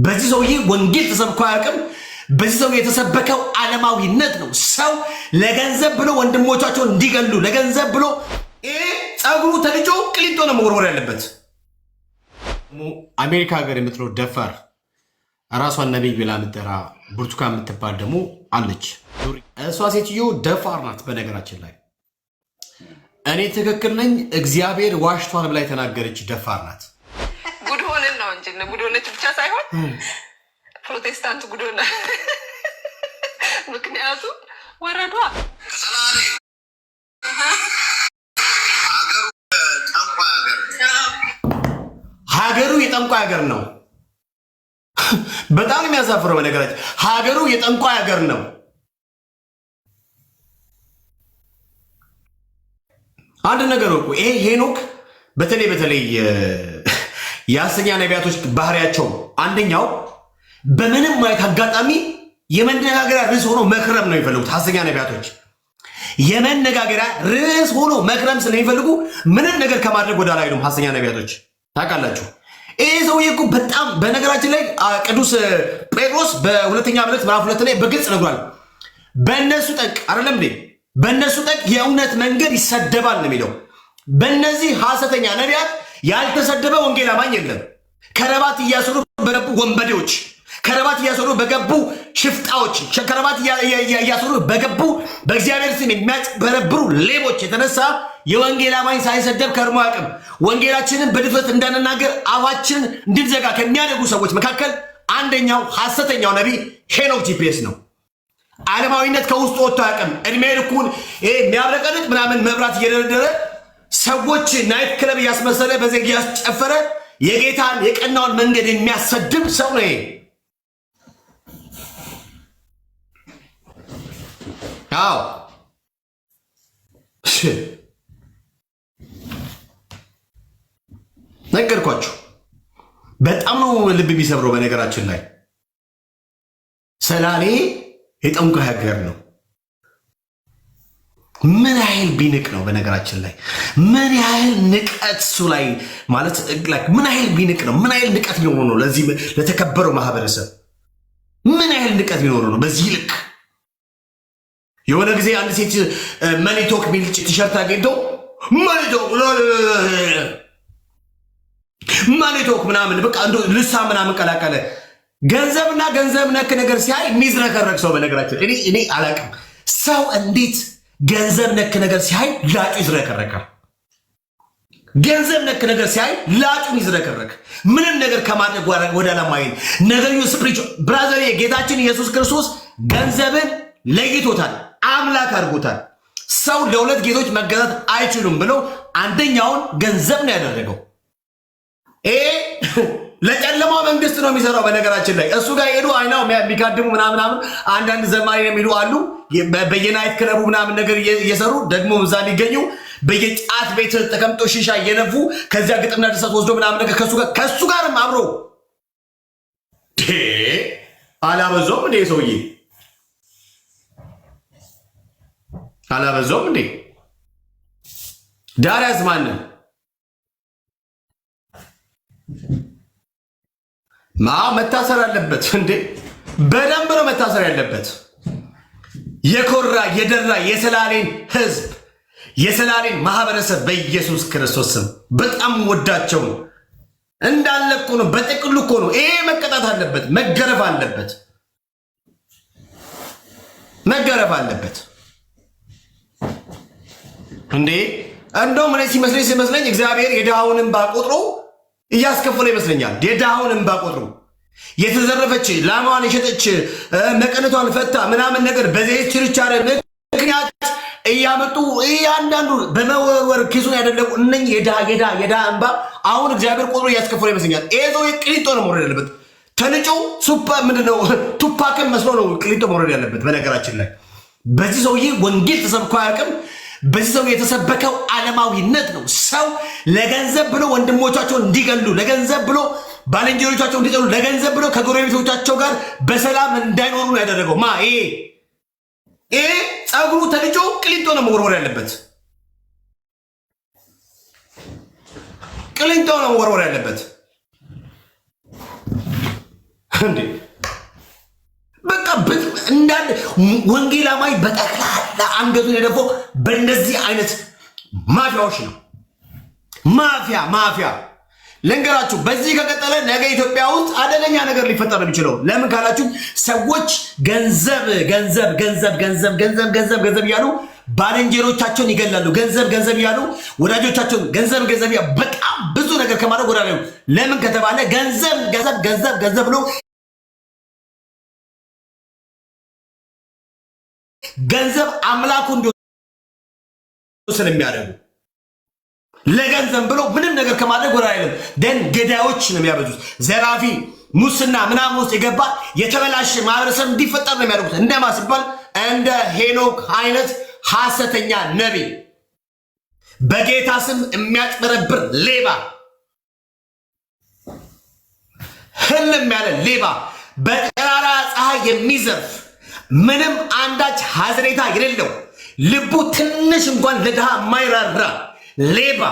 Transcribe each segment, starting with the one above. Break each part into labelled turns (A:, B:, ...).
A: በዚህ ሰውዬ ወንጌል ተሰብኮ አያውቅም። በዚህ ሰው የተሰበከው ዓለማዊነት ነው። ሰው ለገንዘብ ብሎ ወንድሞቻቸውን እንዲገሉ ለገንዘብ ብሎ ጸጉሩ ተልጮ ቅሊንጦ ነው መወርወር ያለበት። አሜሪካ ሀገር የምትኖር ደፋር ራሷን ነቢይ ብላ የምትጠራ ብርቱካን የምትባል ደግሞ አለች። እሷ ሴትዮ ደፋር ናት። በነገራችን ላይ እኔ ትክክል ነኝ እግዚአብሔር ዋሽቷል ብላ የተናገረች ደፋር ናት።
B: ጉድ ሆነን ነው እንጂ ጉድ ሆነች ብቻ ሳይሆን ፕሮቴስታንት ጉድ ሆነ። ምክንያቱም ወረዷ
A: ሀገሩ የጠንቋይ ሀገር ነው። በጣም የሚያሳፍረው በነገራችን ሀገሩ የጠንቋይ ሀገር ነው። አንድ ነገር እኮ ይሄ ሄኖክ በተለይ የሐሰተኛ ነቢያቶች ባህሪያቸው አንደኛው በምንም አይነት አጋጣሚ የመነጋገሪያ ርዕስ ሆኖ መክረም ነው የሚፈልጉት። ሐሰተኛ ነቢያቶች የመነጋገሪያ ርዕስ ሆኖ መክረም ስለሚፈልጉ ምንም ነገር ከማድረግ ወደ ላይ አይሉም። ሐሰተኛ ነቢያቶች ታውቃላችሁ። ይሄ ሰውዬ እኮ በጣም በነገራችን ላይ ቅዱስ ጴጥሮስ በሁለተኛ መልእክት ምዕራፍ 2 ላይ በግልጽ ነግሯል። በእነሱ ጠንቅ አይደለም እንዴ? በእነሱ ጠንቅ የእውነት መንገድ ይሰደባል ነው የሚለው። በእነዚህ ሐሰተኛ ነቢያት ያልተሰደበ ወንጌል አማኝ የለም። ከረባት እያሰሩ በገቡ ወንበዴዎች፣ ከረባት እያሰሩ በገቡ ሽፍጣዎች፣ ከረባት እያሰሩ በገቡ በእግዚአብሔር ስም የሚያጭበረብሩ ሌቦች የተነሳ የወንጌል አማኝ ሳይሰደብ ከርሞ አያውቅም። ወንጌላችንን በድፍረት እንዳንናገር አፋችንን እንድንዘጋ ከሚያደርጉ ሰዎች መካከል አንደኛው ሐሰተኛው ነቢይ ሄኖክ ጂፒኤስ ነው። ዓለማዊነት ከውስጡ ወጥቶ አያውቅም። እድሜ ልኩን የሚያብረቀርቅ ምናምን መብራት እየደረደረ ሰዎች ናይት ክለብ እያስመሰለ በዚህ እያስጨፈረ የጌታን የቀናውን መንገድ የሚያሰድብ ሰው ነው። አዎ ነገርኳችሁ። በጣም ነው ልብ ቢሰብረው። በነገራችን ላይ ሰላሌ የጠንቋይ ሀገር ነው። ምን ያህል ቢንቅ ነው? በነገራችን ላይ ምን ያህል ንቀት እሱ ላይ ማለት ምን ያህል ቢንቅ ነው? ምን ያህል ንቀት ቢኖሩ ነው? ለዚህ ለተከበረው ማህበረሰብ ምን ያህል ንቀት ቢኖሩ ነው? በዚህ ልክ የሆነ ጊዜ አንድ ሴት መኒቶክ ሚል ቲሸርት አገኝቶ መኒቶክ ምናምን በቃ ልሳ ምናምን ቀላቀለ። ገንዘብና ገንዘብ ነክ ነገር ሲያይ የሚዝረከረክ ሰው በነገራችን እኔ አላቅም። ሰው እንዴት ገንዘብ ነክ ነገር ሲያይ ላጩ ይዝረከረካል? ገንዘብ ነክ ነገር ሲያይ ላጩን ይዝረከረክ ምንም ነገር ከማድረግ ወደ አላማይን ነገዩ ስፕሪቹዋል ብራዘር ጌታችን ኢየሱስ ክርስቶስ ገንዘብን ለይቶታል፣ አምላክ አድርጎታል። ሰው ለሁለት ጌቶች መገዛት አይችሉም ብለው አንደኛውን ገንዘብ ነው ያደረገው። ለጨለማው መንግስት ነው የሚሰራው። በነገራችን ላይ እሱ ጋር ሄዱ አይናው የሚካድሙ ምናምን አንዳንድ ዘማሪ የሚሉ አሉ። በየናይት ክለቡ ምናምን ነገር እየሰሩ ደግሞ እዛ ሊገኙ በየጫት ቤት ተቀምጦ ሺሻ እየነፉ ከዚያ ግጥምና ድርሰት ወስዶ ምናምን ነገር ከሱ ጋርም አብሮ አላበዛውም እንዴ? ሰውዬ አላበዛውም እንዴ? ዳርያስ ማንም መታሰር አለበት እንዴ? በደንብ ነው መታሰር ያለበት። የኮራ የደራ የሰላሌን ህዝብ የሰላሌን ማህበረሰብ በኢየሱስ ክርስቶስ ስም በጣም ወዳቸው ነው እንዳለ እኮ ነው። በጥቅሉ እኮ ነው። ይሄ መቀጣት አለበት፣ መገረፍ አለበት፣ መገረፍ አለበት እንዴ! እንደውም እኔ ሲመስለኝ እግዚአብሔር የድሃውን እንባ ቆጥሮ እያስከፈለ ይመስለኛል። የድሃውን እንባ ቆጥሮ የተዘረፈች ላማዋን የሸጠች መቀነቷን ፈታ ምናምን ነገር በዘይት ችርቻረ ምክንያት እያመጡ እያንዳንዱ በመወርወር ኪሱን ያደለቁ እነኝ የድሃ እንባ አሁን እግዚአብሔር ቆጥሮ እያስከፈለ ይመስለኛል። ኤዞ ቅሊንጦ ነው መውረድ ያለበት። ተንጮ ሱፓ ምንድነው ቱፓክን መስሎ ነው ቅሊንጦ መውረድ ያለበት። በነገራችን ላይ በዚህ ሰውዬ ወንጌል ተሰብኮ አያውቅም። በዚህ ሰው የተሰበከው ዓለማዊነት ነው። ሰው ለገንዘብ ብሎ ወንድሞቻቸውን እንዲገሉ፣ ለገንዘብ ብሎ ባልንጀሮቻቸው እንዲጠሉ፣ ለገንዘብ ብሎ ከጎረቤቶቻቸው ጋር በሰላም እንዳይኖሩ ነው ያደረገው። ይሄ ጸጉሩ ተልጮ ቅሊንጦ ነው መወርወር ያለበት። ቅሊንጦ ነው መወርወር ያለበት። እንዴ በቃ እንዳንድ ወንጌላማይ በጠቅላላ አንገቱን የደፈው በእንደዚህ አይነት ማፊያዎች ነው። ማፊያ ልንገራችሁ፣ በዚህ ከቀጠለ ነገ ኢትዮጵያ ውስጥ አደገኛ ነገር ሊፈጠር የሚችለው ለምን ካላችሁ ሰዎች ገንዘብ እያሉ ባልንጀሮቻቸውን ይገላሉ። ገንዘብ እያሉ ወዳጆቻቸውን ገንዘብ በጣም ብዙ ነገር ከማድረግ ወዳ ለምን ከተባለ ገንዘብ ብሎ ገንዘብ አምላኩ እንዲሆን ስለሚያደርጉ ለገንዘብ ብሎ ምንም ነገር ከማድረግ ወራ አይልም። ደን ገዳዮች ነው የሚያበዙት። ዘራፊ ሙስና ምናምን ውስጥ የገባ የተበላሸ ማህበረሰብ እንዲፈጠር ነው የሚያደርጉት። እንደማ ሲባል እንደ ሄኖክ አይነት ሐሰተኛ ነቢይ፣ በጌታ ስም የሚያጭበረብር ሌባ፣ ህልም ያለ ሌባ፣ በጠራራ ፀሐይ የሚዘርፍ ምንም አንዳች ሐዘኔታ የሌለው ልቡ ትንሽ እንኳን ለድሃ የማይራራ ሌባ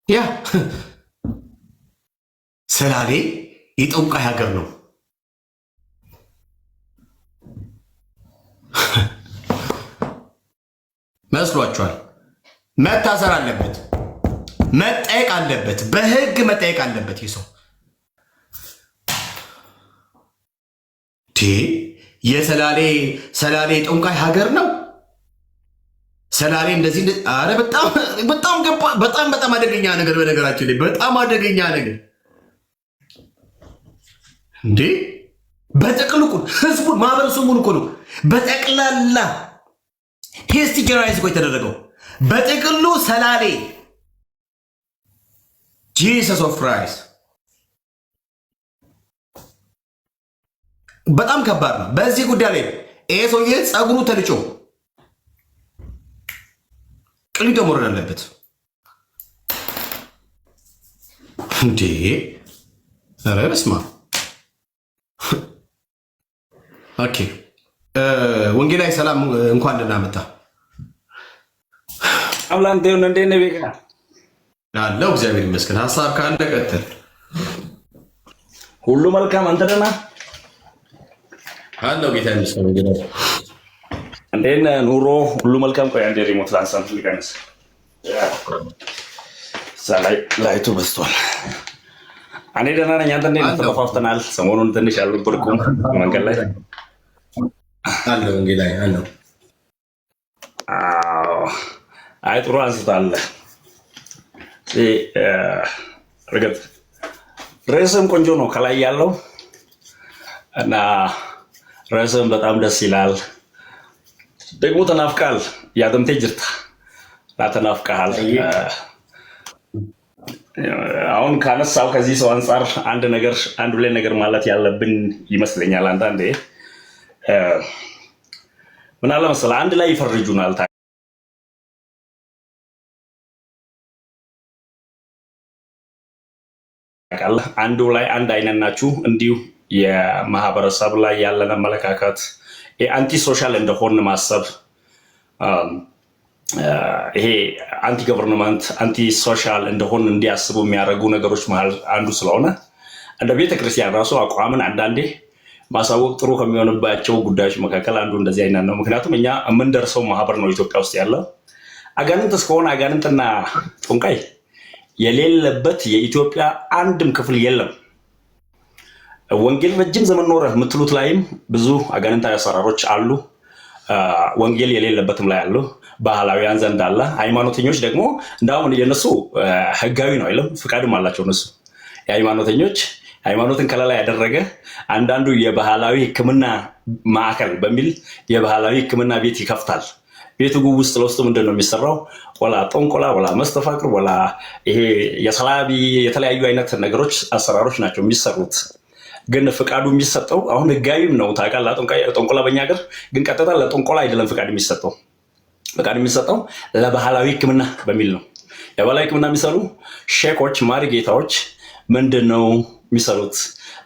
A: ያ ሰላሌ የጠንቋይ ሀገር ነው። መስሏችኋል? መታሰር አለበት፣ መጠየቅ አለበት፣ በህግ መጠየቅ አለበት። ይህ ሰው ሰላሌ የጠንቋይ ሀገር ነው። ሰላሌ እንደዚህ አረ በጣም አደገኛ ነገር፣ በነገራችን ላይ በጣም አደገኛ ነገር እንዴ! በጠቅልቁ ህዝቡን ማህበረሰቡን እኮ ነው በጠቅላላ ቴስት ጀነራይዝ እኮ የተደረገው በጥቅሉ ሰላሌ ጂሰስ ኦፍ ክራይስት በጣም ከባድ ነው። በዚህ ጉዳይ ላይ ይሄ ሰውዬ ጸጉሩ ተልጮ ቅሊቶ መውረድ አለበት እንዴ! ኧረ በስመ አብ። ኦኬ ወንጌላዊ ሰላም እንኳን ደህና መጣ።
C: አምላክ ደህና እንዴት ነህ? ቤካ
A: አለው እግዚአብሔር ይመስገን። ሐሳብ ካለ ቀጥል።
C: ሁሉ መልካም። አንተ ደህና
A: አለው? ጌታ ይመስገን። እንዴት
C: ነህ? ኑሮ ሁሉ መልካም? ቆይ አንዴ ሪሞት ላንሳን ልቀንስ። እዛ ላይ ላይቱ በስቷል። እኔ ደህና ነኝ። አንተ እንዴት ነህ? ተጠፋፍተናል። ሰሞኑን ትንሽ አልነበርኩም መንገድ ላይ
A: አለው። ወንጌላዊ አለው።
C: አይ ጥሩ አንስታለህ። እርግጥ ርዕስም ቆንጆ ነው ከላይ ያለው እና ርዕስም በጣም ደስ ይላል። ደግሞ ተናፍቃል። ያደምቴ ጅርታ ተናፍቃል። አሁን ካነሳው ከዚህ ሰው አንጻር አንድ ሁለት ነገር ማለት ያለብን ይመስለኛል። አንዳንዴ ምን አለ መሰለህ አንድ ላይ ይፈርጁናል። አንዱ ላይ አንድ አይነት ናችሁ። እንዲሁ የማህበረሰብ ላይ ያለን አመለካከት አንቲ ሶሻል እንደሆን ማሰብ፣ ይሄ አንቲ ገቨርንመንት አንቲ ሶሻል እንደሆን እንዲያስቡ የሚያደርጉ ነገሮች መሀል አንዱ ስለሆነ እንደ ቤተክርስቲያን ራሱ አቋምን አንዳንዴ ማሳወቅ ጥሩ ከሚሆንባቸው ጉዳዮች መካከል አንዱ እንደዚህ አይነት ነው። ምክንያቱም እኛ የምንደርሰው ማህበር ነው ኢትዮጵያ ውስጥ ያለው። አጋንንት እስከሆነ አጋንንትና ጠንቋይ የሌለበት የኢትዮጵያ አንድም ክፍል የለም። ወንጌል ረጅም ዘመን ኖረ የምትሉት ላይም ብዙ አጋንንታዊ አሰራሮች አሉ። ወንጌል የሌለበትም ላይ አሉ። ባህላዊያን ዘንድ አለ። ሃይማኖተኞች ደግሞ እንዳውም የነሱ ህጋዊ ነው አይደለም፣ ፍቃድም አላቸው እነሱ የሃይማኖተኞች ሃይማኖትን ከለላ ያደረገ አንዳንዱ የባህላዊ ሕክምና ማዕከል በሚል የባህላዊ ሕክምና ቤት ይከፍታል። ቤቱ ውስጥ ለውስጥ ምንድን ነው የሚሰራው? ወላ ጠንቆላ፣ ወላ መስተፋቅር፣ ወላ ይሄ የሰላቢ የተለያዩ አይነት ነገሮች አሰራሮች ናቸው የሚሰሩት። ግን ፍቃዱ የሚሰጠው አሁን ህጋዊም ነው ታውቃለህ። ጠንቆላ በእኛ ሀገር ግን ቀጥታ ለጠንቆላ አይደለም ፍቃድ የሚሰጠው። ፍቃድ የሚሰጠው ለባህላዊ ሕክምና በሚል ነው። የባህላዊ ሕክምና የሚሰሩ ሼኮች ማሪጌታዎች ምንድን ነው የሚሰሩት?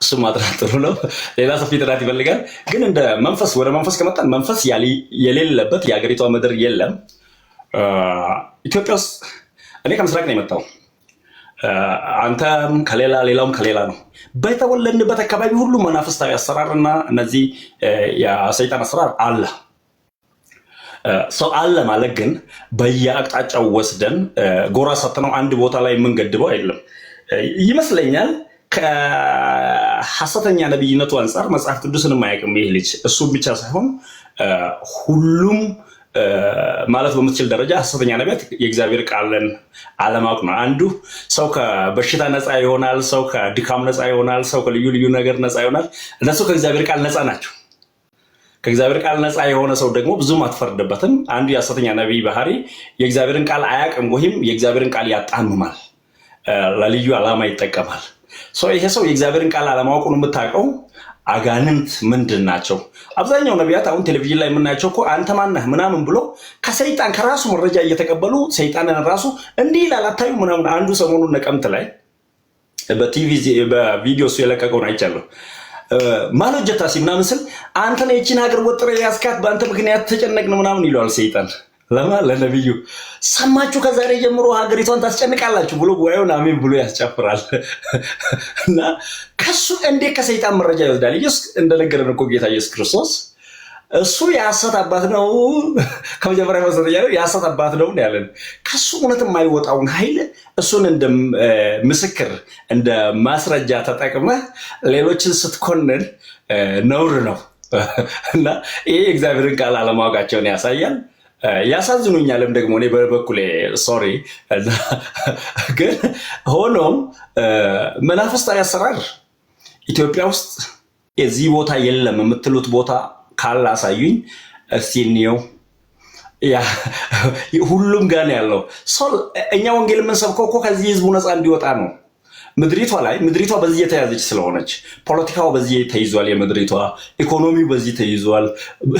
C: እሱ ማጥራት ጥሩ ነው። ሌላ ሰፊ ጥናት ይፈልጋል። ግን እንደ መንፈስ ወደ መንፈስ ከመጣን መንፈስ የሌለበት የሀገሪቷ ምድር የለም። ኢትዮጵያ ውስጥ እኔ ከምስራቅ ነው የመጣው። አንተም ከሌላ ሌላውም ከሌላ ነው። በተወለድንበት አካባቢ ሁሉ መናፍስታዊ አሰራርና እነዚህ የሰይጣን አሰራር አለ። ሰው አለ ማለት ግን በየአቅጣጫው ወስደን ጎራ ሰጥተነው አንድ ቦታ ላይ የምንገድበው አይደለም ይመስለኛል። ከሐሰተኛ ነብይነቱ አንጻር መጽሐፍ ቅዱስንም አያውቅም ይህ ልጅ። እሱ ብቻ ሳይሆን ሁሉም ማለት በምትችል ደረጃ ሐሰተኛ ነቢያት የእግዚአብሔር ቃልን አለማወቅ ነው። አንዱ ሰው ከበሽታ ነፃ ይሆናል፣ ሰው ከድካም ነፃ ይሆናል፣ ሰው ከልዩ ልዩ ነገር ነፃ ይሆናል። እነሱ ከእግዚአብሔር ቃል ነፃ ናቸው። ከእግዚአብሔር ቃል ነፃ የሆነ ሰው ደግሞ ብዙም አትፈርድበትም። አንዱ የሐሰተኛ ነቢይ ባህሪ የእግዚአብሔርን ቃል አያውቅም ወይም የእግዚአብሔርን ቃል ያጣምማል፣ ለልዩ ዓላማ ይጠቀማል። ይሄ ሰው የእግዚአብሔርን ቃል አለማወቁን የምታውቀው አጋንንት ምንድን ናቸው? አብዛኛው ነቢያት አሁን ቴሌቪዥን ላይ የምናያቸው እኮ አንተ ማነህ ምናምን ብሎ ከሰይጣን ከራሱ መረጃ እየተቀበሉ ሰይጣንን ራሱ እንዲህ ይላል አታዩ ምናምን። አንዱ ሰሞኑን ነቀምት ላይ በቪዲዮ እሱ የለቀቀውን አይቻለሁ። ማሎጀታ ምናምን ስል አንተ ነው የቺን ሀገር ወጥረ ያስካት በአንተ ምክንያት ተጨነቅን ምናምን ይለዋል ሰይጣን ለነብዩ። ሰማችሁ ከዛሬ ጀምሮ ሀገሪቷን ታስጨንቃላችሁ ብሎ ጉባኤውን አሜን ብሎ ያስጨፍራል። እና ከሱ እንዴት ከሰይጣን መረጃ ይወስዳል? ኢየሱስ እንደነገረን እኮ ጌታ ኢየሱስ ክርስቶስ እሱ የሐሰት አባት ነው። ከመጀመሪያ መሰረት ያለው የሐሰት አባት ነው ያለን። ከሱ እውነት የማይወጣውን ኃይል እሱን እንደ ምስክር እንደ ማስረጃ ተጠቅመህ ሌሎችን ስትኮንን ነውር ነው። እና ይሄ እግዚአብሔርን ቃል አለማወቃቸውን ያሳያል። ያሳዝኑኛልም ደግሞ እኔ በበኩሌ ሶሪ። ግን ሆኖም መናፍስታዊ አሰራር ኢትዮጵያ ውስጥ የዚህ ቦታ የለም የምትሉት ቦታ ካለ አሳዩኝ እስቲ እንየው። ሁሉም ጋር ነው ያለው። እኛ ወንጌል የምንሰብከው እኮ ከዚህ ህዝቡ ነፃ እንዲወጣ ነው። ምድሪቷ በዚህ የተያዘች ስለሆነች ፖለቲካው በዚህ ተይዟል፣ የምድሪቷ ኢኮኖሚው በዚህ ተይዟል፣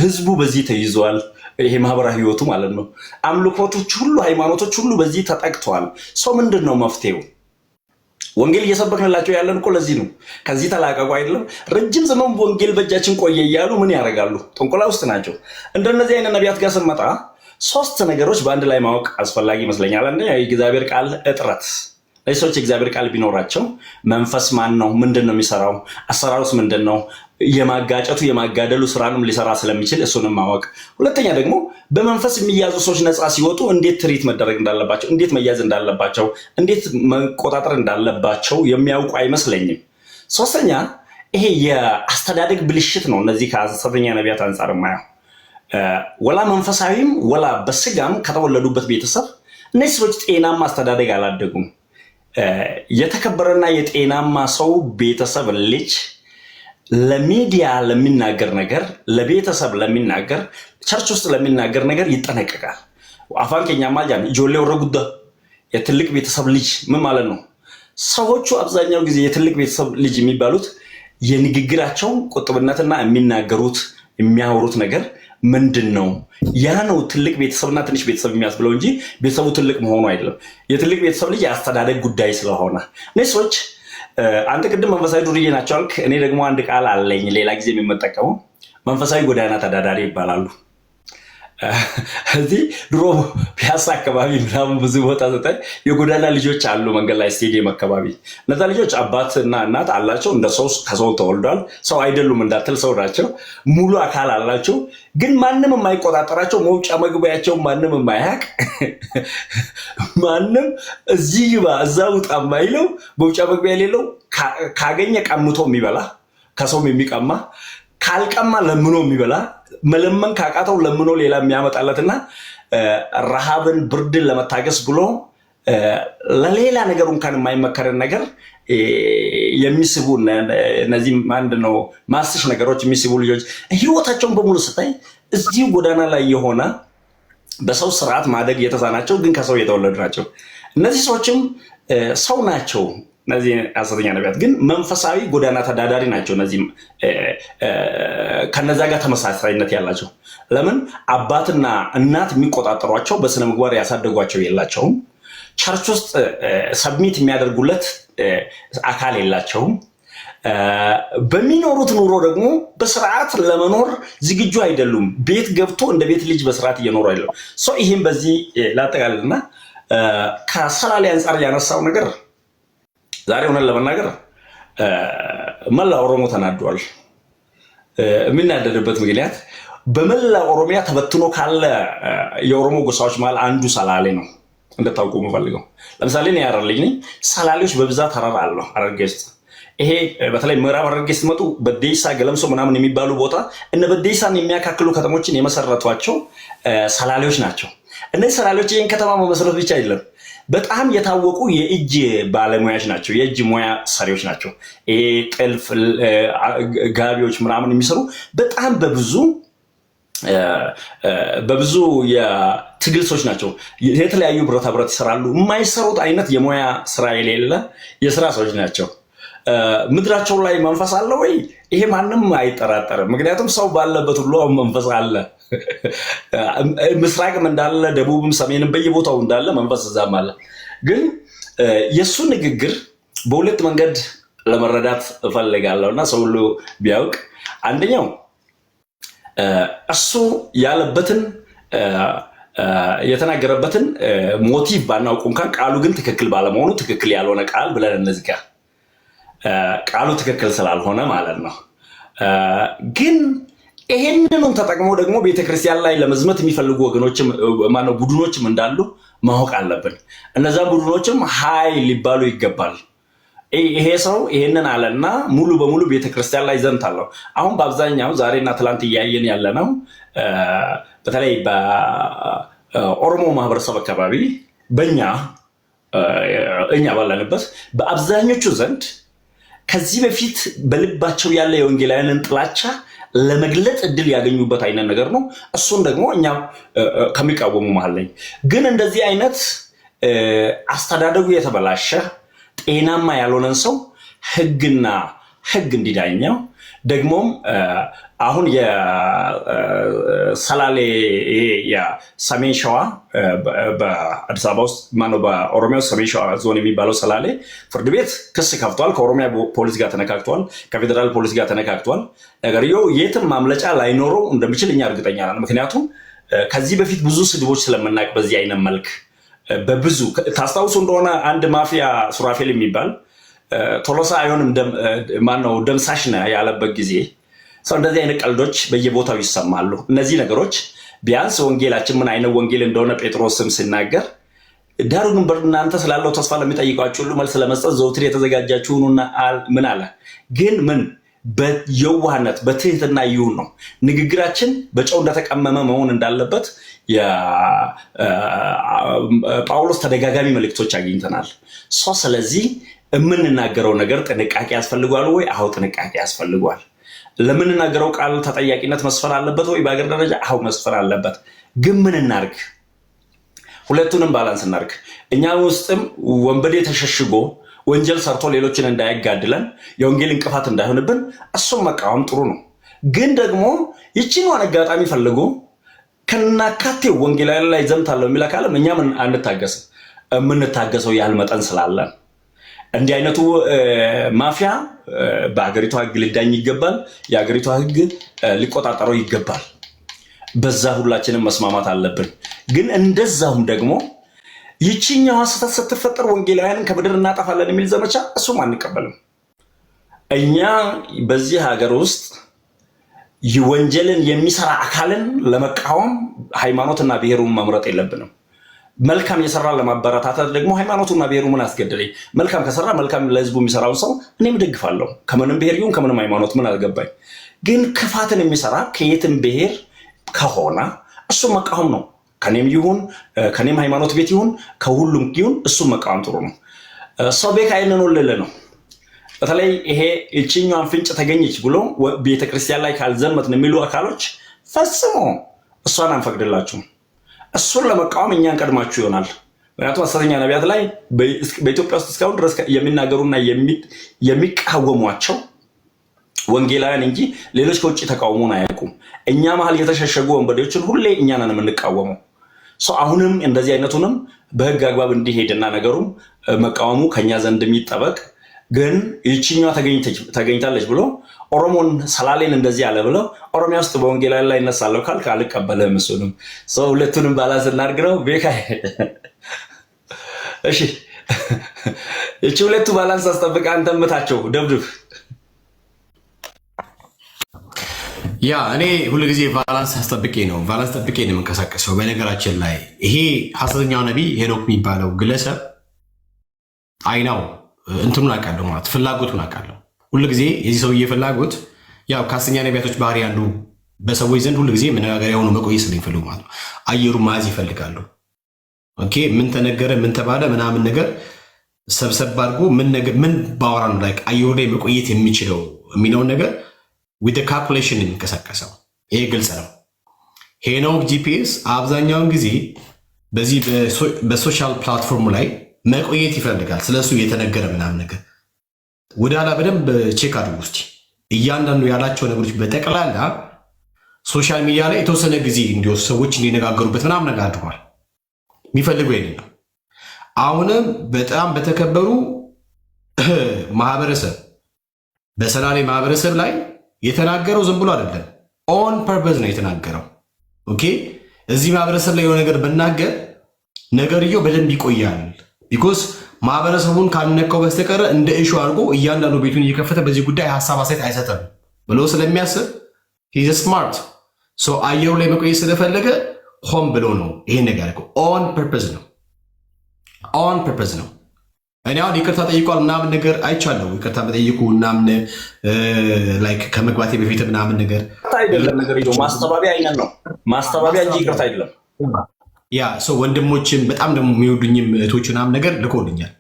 C: ህዝቡ በዚህ ተይዟል። ይሄ ማህበራዊ ህይወቱ ማለት ነው። አምልኮቶች ሁሉ ሃይማኖቶች ሁሉ በዚህ ተጠቅተዋል። ምንድን ነው መፍትሄው? ወንጌል እየሰበክንላቸው ያለን እኮ ለዚህ ነው። ከዚህ ተላቀቁ አይደለም። ረጅም ዘመን ወንጌል በእጃችን ቆየ እያሉ ምን ያደርጋሉ? ጥንቆላ ውስጥ ናቸው። እንደነዚህ አይነት ነቢያት ጋር ስንመጣ 3 ነገሮች በአንድ ላይ ማወቅ አስፈላጊ ይመስለኛል። አንደኛ የእግዚአብሔር ቃል እጥረት። ሰዎች የእግዚአብሔር ቃል ቢኖራቸው መንፈስ ማን ነው? ምንድን ነው የሚሰራው? አሰራሩስ ምንድን ነው? የማጋጨቱ የማጋደሉ ስራንም ሊሰራ ስለሚችል እሱንም ማወቅ። ሁለተኛ ደግሞ በመንፈስ የሚያዙ ሰዎች ነፃ ሲወጡ እንዴት ትሪት መደረግ እንዳለባቸው፣ እንዴት መያዝ እንዳለባቸው፣ እንዴት መቆጣጠር እንዳለባቸው የሚያውቁ አይመስለኝም። ሶስተኛ ይሄ የአስተዳደግ ብልሽት ነው። እነዚህ ከሐሰተኛ ነቢያት አንጻር ማየው ወላ መንፈሳዊም ወላ በስጋም ከተወለዱበት ቤተሰብ እነዚህ ሰዎች ጤናማ አስተዳደግ አላደጉም። የተከበረና የጤናማ ሰው ቤተሰብ ልጅ ለሚዲያ ለሚናገር ነገር፣ ለቤተሰብ ለሚናገር፣ ቸርች ውስጥ ለሚናገር ነገር ይጠነቀቃል። አፋን ኬኛ ማጃን ጆሌ ወረጉዳ የትልቅ ቤተሰብ ልጅ ምን ማለት ነው? ሰዎቹ አብዛኛው ጊዜ የትልቅ ቤተሰብ ልጅ የሚባሉት የንግግራቸው ቁጥብነትና የሚናገሩት የሚያወሩት ነገር ምንድን ነው? ያ ነው ትልቅ ቤተሰብና ትንሽ ቤተሰብ የሚያስብለው እንጂ ቤተሰቡ ትልቅ መሆኑ አይደለም። የትልቅ ቤተሰብ ልጅ የአስተዳደግ ጉዳይ ስለሆነ እነዚህ ሰዎች አንተ ቅድም መንፈሳዊ ዱርዬ ናቸው አልክ። እኔ ደግሞ አንድ ቃል አለኝ ሌላ ጊዜ የምጠቀመው መንፈሳዊ ጎዳና ተዳዳሪ ይባላሉ። እዚህ ድሮ ፒያሳ አካባቢ ምናምን ብዙ ቦታ ዘጠኝ የጎዳና ልጆች አሉ መንገድ ላይ ስቴዲየም አካባቢ። እነዛ ልጆች አባትና እናት አላቸው፣ እንደ ሰው ከሰው ተወልዷል። ሰው አይደሉም እንዳትል ሰው ናቸው። ሙሉ አካል አላቸው፣ ግን ማንም የማይቆጣጠራቸው፣ መውጫ መግቢያቸው ማንም የማያውቅ ማንም እዚህ ግባ እዛ ውጣ የማይለው፣ መውጫ መግቢያ የሌለው፣ ካገኘ ቀምቶ የሚበላ ከሰውም የሚቀማ ካልቀማ ለምኖ የሚበላ መለመን ካቃተው ለምኖ ሌላ የሚያመጣለትና ረሃብን ብርድን ለመታገስ ብሎ ለሌላ ነገር እንኳን የማይመከረን ነገር የሚስቡ እነዚህ ምንድነው ማስሽ ነገሮች የሚስቡ ልጆች ህይወታቸውን በሙሉ ስታይ እዚህ ጎዳና ላይ የሆነ በሰው ስርዓት ማደግ የተሳናቸው ግን ከሰው የተወለዱ ናቸው። እነዚህ ሰዎችም ሰው ናቸው። እነዚህ ሐሰተኛ ነቢያት ግን መንፈሳዊ ጎዳና ተዳዳሪ ናቸው። እነዚህ ከነዛ ጋር ተመሳሳይነት ያላቸው። ለምን አባትና እናት የሚቆጣጠሯቸው በስነ ምግባር ያሳደጓቸው የላቸውም። ቸርች ውስጥ ሰብሚት የሚያደርጉለት አካል የላቸውም። በሚኖሩት ኑሮ ደግሞ በስርዓት ለመኖር ዝግጁ አይደሉም። ቤት ገብቶ እንደ ቤት ልጅ በስርዓት እየኖሩ አይደሉም። ይህም በዚህ ላጠቃልልና ከሰላሌ አንጻር ያነሳው ነገር ዛሬ ሆነን ለመናገር መላ ኦሮሞ ተናዷል። የምናደድበት ምክንያት በመላ ኦሮሚያ ተበትኖ ካለ የኦሮሞ ጎሳዎች መሃል አንዱ ሰላሌ ነው። እንደታውቁ የምፈልገው ለምሳሌ እኔ ሐረር ልጅ ነኝ። ሰላሌዎች በብዛት ሐረር አለው ሐረርጌ ውስጥ። ይሄ በተለይ ምዕራብ ሐረርጌ ስትመጡ በዴሳ ገለምሶ ምናምን የሚባሉ ቦታ እነ በዴሳን የሚያካክሉ ከተሞችን የመሰረቷቸው ሰላሌዎች ናቸው። እነዚህ ሰላሌዎች ይህን ከተማ መመስረት ብቻ አይደለም፣ በጣም የታወቁ የእጅ ባለሙያዎች ናቸው። የእጅ ሙያ ሰሪዎች ናቸው። ይሄ ጥልፍ፣ ጋቢዎች ምናምን የሚሰሩ በጣም በብዙ የትግል ሰዎች ናቸው። የተለያዩ ብረታ ብረት ይሰራሉ። የማይሰሩት አይነት የሙያ ስራ የሌለ የስራ ሰዎች ናቸው። ምድራቸው ላይ መንፈስ አለ ወይ? ይሄ ማንም አይጠራጠርም። ምክንያቱም ሰው ባለበት ሁሉ መንፈስ አለ። ምስራቅም እንዳለ ደቡብም ሰሜንም በየቦታው እንዳለ መንፈስ እዛም አለ። ግን የእሱ ንግግር በሁለት መንገድ ለመረዳት እፈልጋለሁ እና ሰው ሁሉ ቢያውቅ፣ አንደኛው እሱ ያለበትን የተናገረበትን ሞቲቭ ባናውቁ እንኳን ቃሉ ግን ትክክል ባለመሆኑ ትክክል ያልሆነ ቃል ብለን እነዚህ ጋር ቃሉ ትክክል ስላልሆነ ማለት ነው። ግን ይሄንንም ተጠቅሞ ደግሞ ቤተክርስቲያን ላይ ለመዝመት የሚፈልጉ ወገኖችም ማነው ቡድኖችም እንዳሉ ማወቅ አለብን። እነዛ ቡድኖችም ሀይ ሊባሉ ይገባል። ይሄ ሰው ይሄንን አለና ሙሉ በሙሉ ቤተክርስቲያን ላይ ዘምታለሁ። አሁን በአብዛኛው ዛሬና ትላንት እያየን ያለ ነው። በተለይ በኦሮሞ ማህበረሰብ አካባቢ እኛ ባለንበት በአብዛኞቹ ዘንድ ከዚህ በፊት በልባቸው ያለ የወንጌላውያንን ጥላቻ ለመግለጽ እድል ያገኙበት አይነት ነገር ነው። እሱን ደግሞ እኛ ከሚቃወሙ መሃል ነኝ። ግን እንደዚህ አይነት አስተዳደጉ የተበላሸ ጤናማ ያልሆነን ሰው ህግ እንዲዳኘው ደግሞም አሁን የሰላሌ የሰሜን ሸዋ በአዲስ አበባ ውስጥ ማነው በኦሮሚያ ውስጥ ሰሜን ሸዋ ዞን የሚባለው ሰላሌ ፍርድ ቤት ክስ ከፍቷል። ከኦሮሚያ ፖሊስ ጋር ተነካክቷል። ከፌዴራል ፖሊስ ጋር ተነካክቷል። ነገርየው የትም ማምለጫ ላይኖረው እንደሚችል እኛ እርግጠኛ ነን። ምክንያቱም ከዚህ በፊት ብዙ ስድቦች ስለምናውቅ በዚህ አይነት መልክ በብዙ ታስታውሱ እንደሆነ አንድ ማፊያ ሱራፌል የሚባል ቶሎሳ አይሆንም ማነው ደምሳሽ ነው ያለበት ጊዜ ሰው እንደዚህ አይነት ቀልዶች በየቦታው ይሰማሉ። እነዚህ ነገሮች ቢያንስ ወንጌላችን ምን አይነት ወንጌል እንደሆነ ጴጥሮስም ሲናገር ዳሩ ግን በእናንተ ስላለው ተስፋ ለሚጠይቋችሁ ሁሉ መልስ ለመስጠት ዘውትር የተዘጋጃችሁና ምን አለ ግን ምን በየዋህነት በትህትና ይሁን ነው። ንግግራችን በጨው እንደተቀመመ መሆን እንዳለበት ጳውሎስ ተደጋጋሚ መልእክቶች አግኝተናል። ስለዚህ የምንናገረው ነገር ጥንቃቄ ያስፈልጓል ወይ? አዎ ጥንቃቄ ያስፈልጓል። ለምንናገረው ቃል ተጠያቂነት መስፈር አለበት ወይ? በአገር ደረጃ አዎ መስፈር አለበት። ግን ምን እናርግ? ሁለቱንም ባላንስ እናርግ። እኛ ውስጥም ወንበዴ ተሸሽጎ ወንጀል ሰርቶ ሌሎችን እንዳያጋድለን የወንጌል እንቅፋት እንዳይሆንብን እሱም መቃወም ጥሩ ነው። ግን ደግሞ ይቺን አጋጣሚ ፈልጎ ከናካቴው ወንጌላዊ ላይ ዘምታለሁ የሚል አካልም እኛም አንታገስም። የምንታገሰው ያህል መጠን ስላለን እንዲህ አይነቱ ማፊያ በሀገሪቷ ህግ ሊዳኝ ይገባል። የሀገሪቷ ህግ ሊቆጣጠረው ይገባል። በዛ ሁላችንም መስማማት አለብን። ግን እንደዛውም ደግሞ ይቺኛዋ ስህተት ስትፈጠር ወንጌላውያንን ከምድር እናጠፋለን የሚል ዘመቻ እሱም አንቀበልም። እኛ በዚህ ሀገር ውስጥ ወንጀልን የሚሰራ አካልን ለመቃወም ሃይማኖትና ብሔሩን መምረጥ የለብንም። መልካም የሰራ ለማበረታታት ደግሞ ሃይማኖቱና ብሔሩ ምን አስገደለኝ? መልካም ከሰራ መልካም ለህዝቡ የሚሰራውን ሰው እኔም ደግፋለሁ። ከምንም ብሔር ይሁን ከምንም ሃይማኖት ምን አልገባኝ። ግን ክፋትን የሚሰራ ከየትም ብሔር ከሆነ እሱ መቃወም ነው። ከኔም ይሁን ከኔም ሃይማኖት ቤት ይሁን ከሁሉም ይሁን እሱ መቃወም ጥሩ ነው። ሰው ቤት አይነኖልል ነው። በተለይ ይሄ እቺኛዋን ፍንጭ ተገኘች ብሎ ቤተክርስቲያን ላይ ካልዘመትን የሚሉ አካሎች ፈጽሞ እሷን አንፈቅድላችሁም። እሱን ለመቃወም እኛን ቀድማችሁ ይሆናል። ምክንያቱም ሐሰተኛ ነቢያት ላይ በኢትዮጵያ ውስጥ እስካሁን ድረስ የሚናገሩና የሚቃወሟቸው ወንጌላውያን እንጂ ሌሎች ከውጭ ተቃውሞን አያውቁም። እኛ መሀል የተሸሸጉ ወንበዴዎችን ሁሌ እኛ ነን የምንቃወመው። አሁንም እንደዚህ አይነቱንም በህግ አግባብ እንዲሄድና ነገሩም መቃወሙ ከኛ ዘንድ የሚጠበቅ ግን ይችኛዋ ተገኝታለች ብሎ ኦሮሞን ሰላሌን እንደዚህ ያለ ብለው ኦሮሚያ ውስጥ በወንጌላ ላይ ይነሳለሁ ካልክ አልቀበልህም። እሱንም ሰው ሁለቱንም ባላንስ እናድርግ ነው ቤካ። እሺ እቺ ሁለቱ ባላንስ አስጠብቅ። አንተ ምታቸው ደብድብ።
A: ያ እኔ ሁልጊዜ ባላንስ አስጠብቄ ነው የምንቀሳቀሰው። በነገራችን ላይ ይሄ ሐሰተኛው ነቢይ ሄኖክ የሚባለው ግለሰብ አይናው እንትኑን አውቃለሁ ማለት ፍላጎቱን አውቃለሁ። ሁልጊዜ የዚህ ሰውዬ ፍላጎት ያው ከሐሰተኛ ነቢያቶች ባህሪ ያሉ በሰዎች ዘንድ ሁልጊዜ መነጋገሪያ ሆኖ መቆየት ስለሚፈልጉ ማለት ነው። አየሩ መያዝ ይፈልጋሉ። ኦኬ ምን ተነገረ ምን ተባለ ምናምን ነገር ሰብሰብ አድርጎ ምን ባወራ ነው ላይ አየሩ ላይ መቆየት የሚችለው የሚለውን ነገር with the calculation የሚንቀሳቀሰው ይሄ ግልጽ ነው። ሄኖክ ጂፒኤስ አብዛኛውን ጊዜ በዚህ በሶሻል ፕላትፎርሙ ላይ መቆየት ይፈልጋል። ስለሱ የተነገረ ምናምን ነገር ወደ ኋላ በደንብ ቼክ አድርጉ እስቲ። እያንዳንዱ ያላቸው ነገሮች በጠቅላላ ሶሻል ሚዲያ ላይ የተወሰነ ጊዜ እንዲወስዱ ሰዎች እንዲነጋገሩበት ምናምን ነገር አድርጓል። የሚፈልገው ይሄን ነው። አሁንም በጣም በተከበሩ ማህበረሰብ በሰላሌ ማህበረሰብ ላይ የተናገረው ዝም ብሎ አይደለም፣ ኦን ፐርፐዝ ነው የተናገረው። ኦኬ እዚህ ማህበረሰብ ላይ የሆነ ነገር ብናገር ነገርየው በደንብ ይቆያል። ቢኮዝ ማህበረሰቡን ካልነካው በስተቀር እንደ ኢሹ አድርጎ እያንዳንዱ ቤቱን እየከፈተ በዚህ ጉዳይ ሀሳብ አስተያየት አይሰጥም ብሎ ስለሚያስብ ሂዝ ስማርት ሶ አየሩ ላይ መቆየት ስለፈለገ ሆን ብሎ ነው ይሄን ነገር ያደረገው። ኦን ፐርፐዝ ነው። እኔ አሁን ይቅርታ ጠይቋል ምናምን ነገር አይቻለሁ። ይቅርታ መጠይቁ ምናምን ላይክ ከመግባቴ በፊት ምናምን ነገር
C: አይደለም። ነገር ማስተባበያ አይነት ነው ማስተባበያ እንጂ ይቅርታ አይደለም።
A: ያ ሰው ወንድሞችን በጣም ደግሞ የሚወዱኝም እህቶች ምናምን ነገር ልኮልኛል።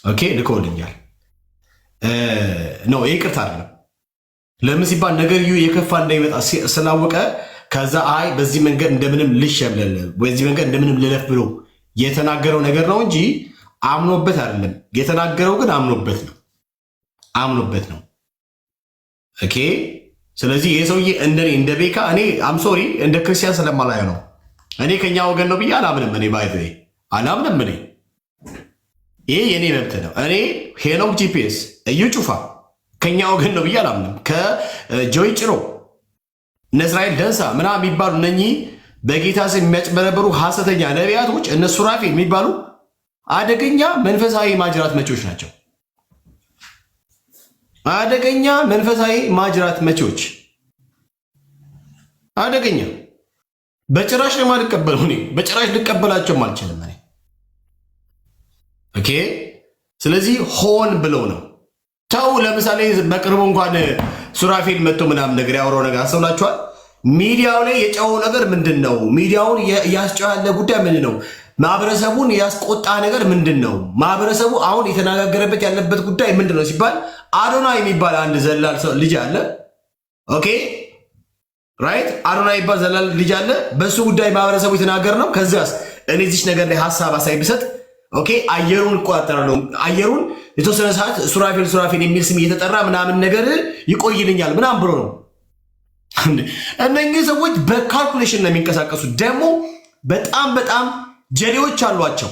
A: ኦኬ ልኮልኛል ነው ይቅርታ አይደለም። ለምን ሲባል ነገርዩ የከፋ እንዳይመጣ ስላወቀ ከዛ አይ በዚህ መንገድ እንደምንም ልሸብለል በዚህ መንገድ እንደምንም ልለፍ ብሎ የተናገረው ነገር ነው እንጂ አምኖበት አይደለም። የተናገረው ግን አምኖበት ነው። ኦኬ ስለዚህ ይሄ ሰውዬ እንደኔ እንደ ቤካ እኔ አምሶሪ እንደ ክርስቲያን ስለማላየው ነው። እኔ ከኛ ወገን ነው ብዬ አላምንም። እኔ ባይዘ አላምንም። እኔ ይሄ የኔ መብት ነው። እኔ ሄኖክ ጂፒኤስ እዩ ጩፋ ከኛ ወገን ነው ብዬ አላምንም። ከጆይ ጭሮ እነ እስራኤል ደንሳ ምናምን የሚባሉ እነኚህ በጌታ ስም የሚያጭበረበሩ ሐሰተኛ ነቢያቶች እነ ሱራፌል የሚባሉ አደገኛ መንፈሳዊ ማጅራት መጪዎች ናቸው። አደገኛ መንፈሳዊ ማጅራት መጪዎች አደገኛ በጭራሽ ለማልቀበለው እኔ በጭራሽ ልቀበላቸውም አልችልም እኔ። ኦኬ ስለዚህ ሆን ብለው ነው ተው። ለምሳሌ በቅርቡ እንኳን ሱራፌል መጥቶ ምናምን ነገር ያወራው ነገር አስተውላችኋል? ሚዲያው ላይ የጨው ነገር ምንድን ነው? ሚዲያውን ያስጨው ያለ ጉዳይ ምንድን ነው? ማህበረሰቡን ያስቆጣ ነገር ምንድን ነው? ማህበረሰቡ አሁን የተነጋገረበት ያለበት ጉዳይ ምንድን ነው ሲባል አዶና የሚባል አንድ ዘላል ሰው ልጅ አለ። ኦኬ ራይት አዶና የሚባል ዘላል ልጅ አለ። በሱ ጉዳይ ማህበረሰቡ የተናገር ነው። ከዚያስ እኔ እዚች ነገር ላይ ሀሳብ አሳይ ብሰጥ ኦኬ አየሩን እቆጣጠራለሁ። አየሩን የተወሰነ ሰዓት ሱራፌል የሚል ስም እየተጠራ ምናምን ነገር ይቆይልኛል ምናምን ብሎ ነው። እነኚህ ሰዎች በካልኩሌሽን ነው የሚንቀሳቀሱ። ደግሞ በጣም ጀሌዎች አሏቸው፣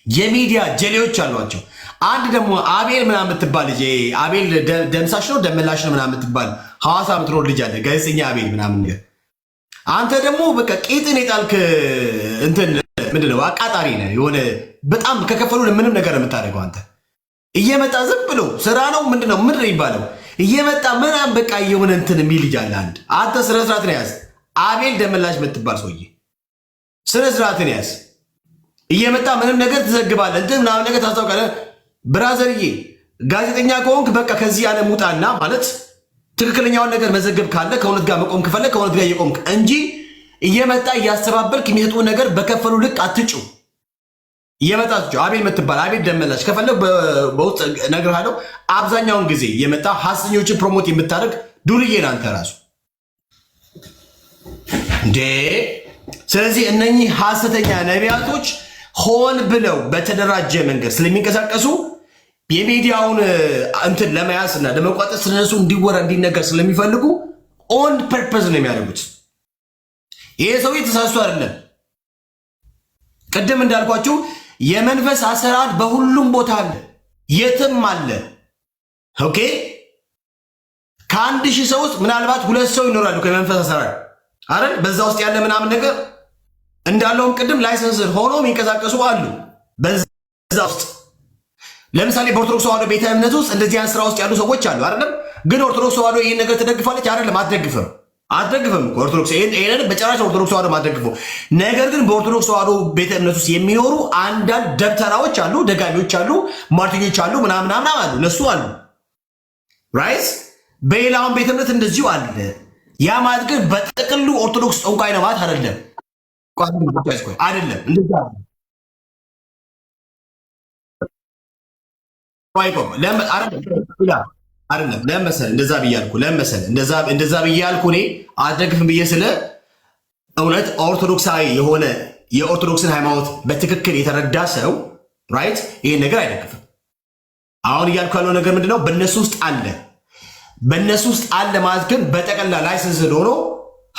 A: የሚዲያ ጀሌዎች አሏቸው። አንድ ደግሞ አቤል ምናምን የምትባል ልጅ አቤል ደምሳሽ ነው ደመላሽ ነው ምናምን የምትባል ሐዋሳ የምትኖር ልጅ አለ፣ ጋዜጠኛ አቤል ምናምን ነገር። አንተ ደግሞ በቃ ቄጥን የጣልክ እንትን ምንድነው አቃጣሪ ነህ። የሆነ በጣም ከከፈሉ ምንም ነገር የምታደርገው አንተ እየመጣ ዝም ብሎ ስራ ነው ምንድነው ምንድን ይባለው እየመጣ ምናምን በቃ የሆነ እንትን የሚል ልጅ አለ። አንተ ስነ ስርዓትን ያዝ። አቤል ደመላሽ የምትባል ሰውዬ ስነ ስርዓትን ያዝ። እየመጣ ምንም ነገር ትዘግባለህ እንትን ምናምን ነገር ታስታውቃለህ። ብራዘርዬ ጋዜጠኛ ከሆንክ በቃ ከዚህ ዓለም ውጣና ማለት ትክክለኛውን ነገር መዘገብ ካለ ከእውነት ጋር መቆም ከፈለግ ከእውነት ጋር እየቆምክ እንጂ እየመጣ እያስተባበልክ የሚሰጡ ነገር በከፈሉ ልክ አትጩ። እየመጣ ትጩ። አቤል የምትባል አቤል ደመላሽ ከፈለግ በውስጥ እነግርሃለሁ። አብዛኛውን ጊዜ የመጣ ሐሰተኞችን ፕሮሞት የምታደርግ ዱርዬ ነህ አንተ ራሱ እንዴ። ስለዚህ እነኚህ ሐሰተኛ ነቢያቶች ሆን ብለው በተደራጀ መንገድ ስለሚንቀሳቀሱ የሚዲያውን እንትን ለመያዝ እና ለመቋጠር ስለነሱ እንዲወራ እንዲነገር ስለሚፈልጉ ኦን ፐርፐዝ ነው የሚያደርጉት። ይሄ ሰው ተሳስቶ አይደለም። ቅድም እንዳልኳችሁ የመንፈስ አሰራር በሁሉም ቦታ አለ። የትም አለ። ኦኬ ከ1000 ሰው ውስጥ ምናልባት 2 ሰው ይኖራሉ ከመንፈስ አሰራር አይደል? በዛ ውስጥ ያለ ምናምን ነገር እንዳለውም ቅድም ላይሰንስ ሆኖ የሚንቀሳቀሱ አሉ። በዛ ውስጥ ለምሳሌ በኦርቶዶክስ ተዋህዶ ቤተ እምነት ውስጥ እንደዚህ አይነት ስራ ውስጥ ያሉ ሰዎች አሉ አይደለም? ግን ኦርቶዶክስ ተዋህዶ ይሄን ነገር ትደግፋለች አይደለም? አትደግፍም። ኦርቶዶክስ ይሄን በጭራሽ ኦርቶዶክስ ተዋህዶ ማትደግፈው። ነገር ግን በኦርቶዶክስ ተዋህዶ ቤተ እምነት ውስጥ የሚኖሩ አንዳንድ ደብተራዎች አሉ፣ ደጋሚዎች አሉ፣ ሟርተኞች አሉ፣ ምናምን አሉ፣ እነሱ አሉ። ራይት በሌላውን ቤተ እምነት እንደዚሁ አለ። ያ ማለት ግን በጥቅሉ ኦርቶዶክስ ጠንቋይ ነው ማለት አይደለም። አይደለም እንደዛ አይደለም። ለምሳሌ እንደዛ ብያልኩ እኔ አትደግፍም ብዬ ስለ እውነት ኦርቶዶክሳዊ የሆነ የኦርቶዶክስን ሃይማኖት በትክክል የተረዳ ሰው ራይት ይሄን ነገር አይደግፍም። አሁን እያልኩ ያለው ነገር ምንድነው? በእነሱ ውስጥ አለ ማለት ግን በጠቅላላ ላይሰንስ ሆኖ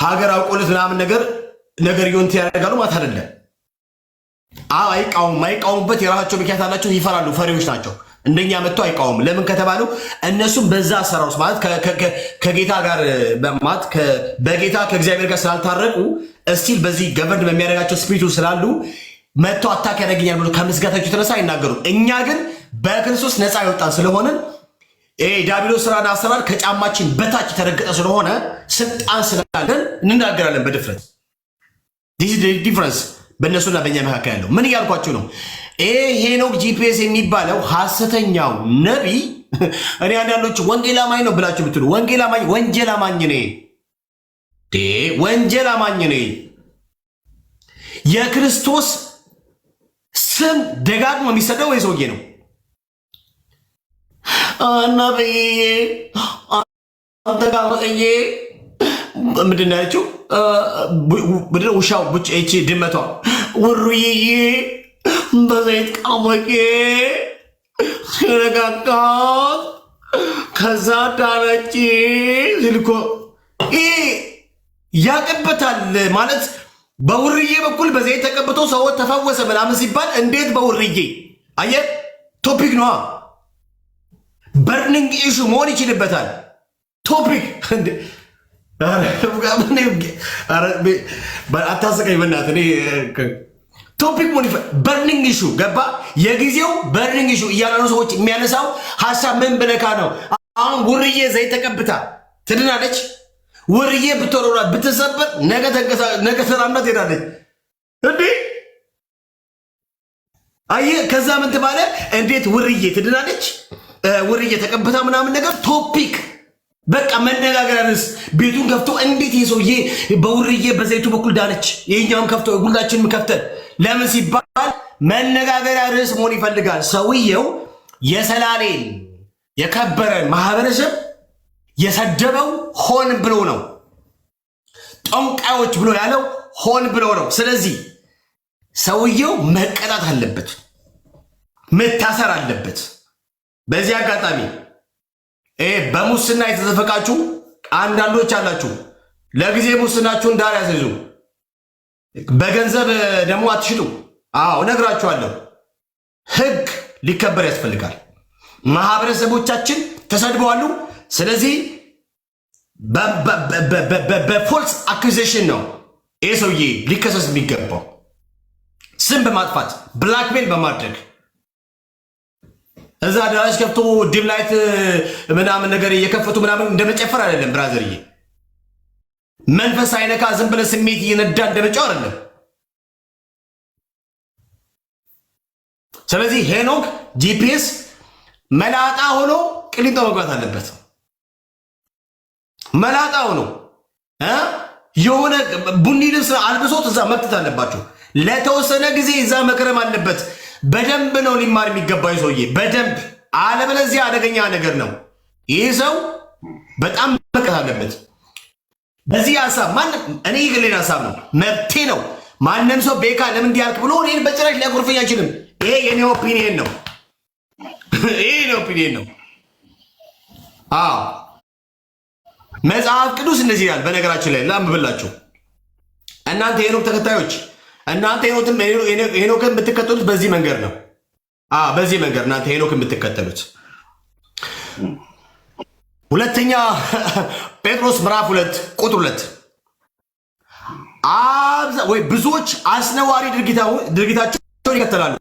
A: ሀገር አውቆለት ምናምን ነገር ይሆን ያደርጋሉ ማለት አይደለም። አይቃወሙበት የራሳቸው ምክንያት አላቸው። ይፈራሉ፣ ፈሪዎች ናቸው። እንደኛ መጥቶ አይቃወሙ። ለምን ከተባሉ እነሱም በዛ አሰራር ውስጥ ማለት ከጌታ ጋር ማለት በጌታ ከእግዚአብሔር ጋር ስላልታረቁ እስቲል በዚህ ገቨርድ በሚያደርጋቸው ስፒሪቱ ስላሉ መጥቶ አታክ ያደርገኛል ብሎ ከምስጋታቸው የተነሳ አይናገሩም። እኛ ግን በክርስቶስ ነፃ ይወጣን ስለሆነን ዲያብሎስ ስራና አሰራር ከጫማችን በታች የተረገጠ ስለሆነ ስልጣን ስላለን እንናገራለን በድፍረት። ዲስ ዲፍረንስ በእነሱና በእኛ መካከል ያለው ምን እያልኳችሁ ነው? ሄኖክ ጂፒኤስ የሚባለው ሐሰተኛው ነቢይ እኔ አንዳንዶች ወንጌል አማኝ ነው ብላችሁ ብትሉ ወንጌል አማኝ ነኝ የክርስቶስ ስም ደጋግሞ የሚሰደው ወይ ሰውዬ ነው ነብዬ አንተጋርዬ ምንድን ነው ያለችው? ውሻው እቺ ድመቷ ውሩዬ በዘይት ቃሞቄ ሲረጋጋት ከዛ ዳነች ሲልኮ ያቅበታል ማለት በውርዬ በኩል በዘይት ተቀብቶ ሰዎች ተፈወሰ ምናምን ሲባል እንዴት በውርዬ አየህ፣ ቶፒክ ነዋ። በርኒንግ ኢሹ መሆን ይችልበታል። ቶፒክ አታስቀኝ በእናትህ። ቶፒክ ሞኒ በርኒንግ ኢሹ ገባ። የጊዜው በርኒንግ ኢሹ እያሉ ሰዎች የሚያነሳው ሀሳብ ምን ብለካ ነው? አሁን ውርዬ ዘይት ተቀብታ ትድናለች። ውርዬ ብትወረራ ብትሰበር ነገ ተራምዳ ትሄዳለች እንዴ? አየህ፣ ከዛ ምን ትባለ? እንዴት ውርዬ ትድናለች? ውርዬ ተቀብታ ምናምን ነገር ቶፒክ በቃ መነጋገር ርዕስ። ቤቱን ከፍቶ እንዴት የሰውዬ በውርዬ በዘይቱ በኩል ዳነች፣ የኛም ከፍቶ ሁላችንም ከፍተን ለምን ሲባል መነጋገሪያ ርዕስ መሆን ይፈልጋል። ሰውየው የሰላሌን የከበረ ማህበረሰብ የሰደበው ሆን ብሎ ነው። ጠንቋዮች ብሎ ያለው ሆን ብሎ ነው። ስለዚህ ሰውየው መቀጣት አለበት፣ መታሰር አለበት። በዚህ አጋጣሚ በሙስና የተዘፈቃችሁ አንዳንዶች አላችሁ፣ ለጊዜ ሙስናችሁን ዳር ያስይዙ፣ በገንዘብ ደግሞ አትሽጡ። አዎ እነግራችኋለሁ፣ ህግ ሊከበር ያስፈልጋል። ማህበረሰቦቻችን ተሰድበዋሉ። ስለዚህ በፎልስ አኩዜሽን ነው ይህ ሰውዬ ሊከሰስ የሚገባው፣ ስም በማጥፋት ብላክሜል በማድረግ እዛ አዳራሽ ከፍቶ ዲም ላይት ምናምን ነገር እየከፈቱ ምናምን እንደመጨፈር አይደለም ብራዘርዬ። መንፈስ አይነካ ዝም ብለህ ስሜት እየነዳ እንደመጫው አይደለም። ስለዚህ ሄኖክ ጂፒኤስ መላጣ ሆኖ ቅሊንጦ መግባት አለበት። መላጣ ሆኖ የሆነ ቡኒ ልብስ አልብሶት እዛ መክተት አለባቸው። ለተወሰነ ጊዜ እዛ መክረም አለበት። በደንብ ነው ሊማር የሚገባው ሰውዬ በደንብ። አለበለዚያ አደገኛ ነገር ነው። ይህ ሰው በጣም መቀጣት አለበት። በዚህ ሀሳብ ማንም እኔ የግሌን ሀሳብ ነው፣ መብቴ ነው። ማንም ሰው ቤካ ለምን እንዲያልክ ብሎ እኔን በጭራሽ ሊያጎርፈኝ አይችልም። ይሄ የኔ ኦፒኒየን ነው። ይሄ የኔ ኦፒኒየን ነው። አዎ መጽሐፍ ቅዱስ እንደዚህ ይላል። በነገራችን ላይ ላንብብላችሁ። እናንተ የሄኖክ ተከታዮች፣ እናንተ ሄኖክን የምትከተሉት በዚህ መንገድ ነው። በዚህ መንገድ እናንተ ሄኖክ የምትከተሉት። ሁለተኛ ጴጥሮስ ምዕራፍ 2 ቁጥር 2 ብዙዎች አስነዋሪ ድርጊታቸውን ይከተላሉ፣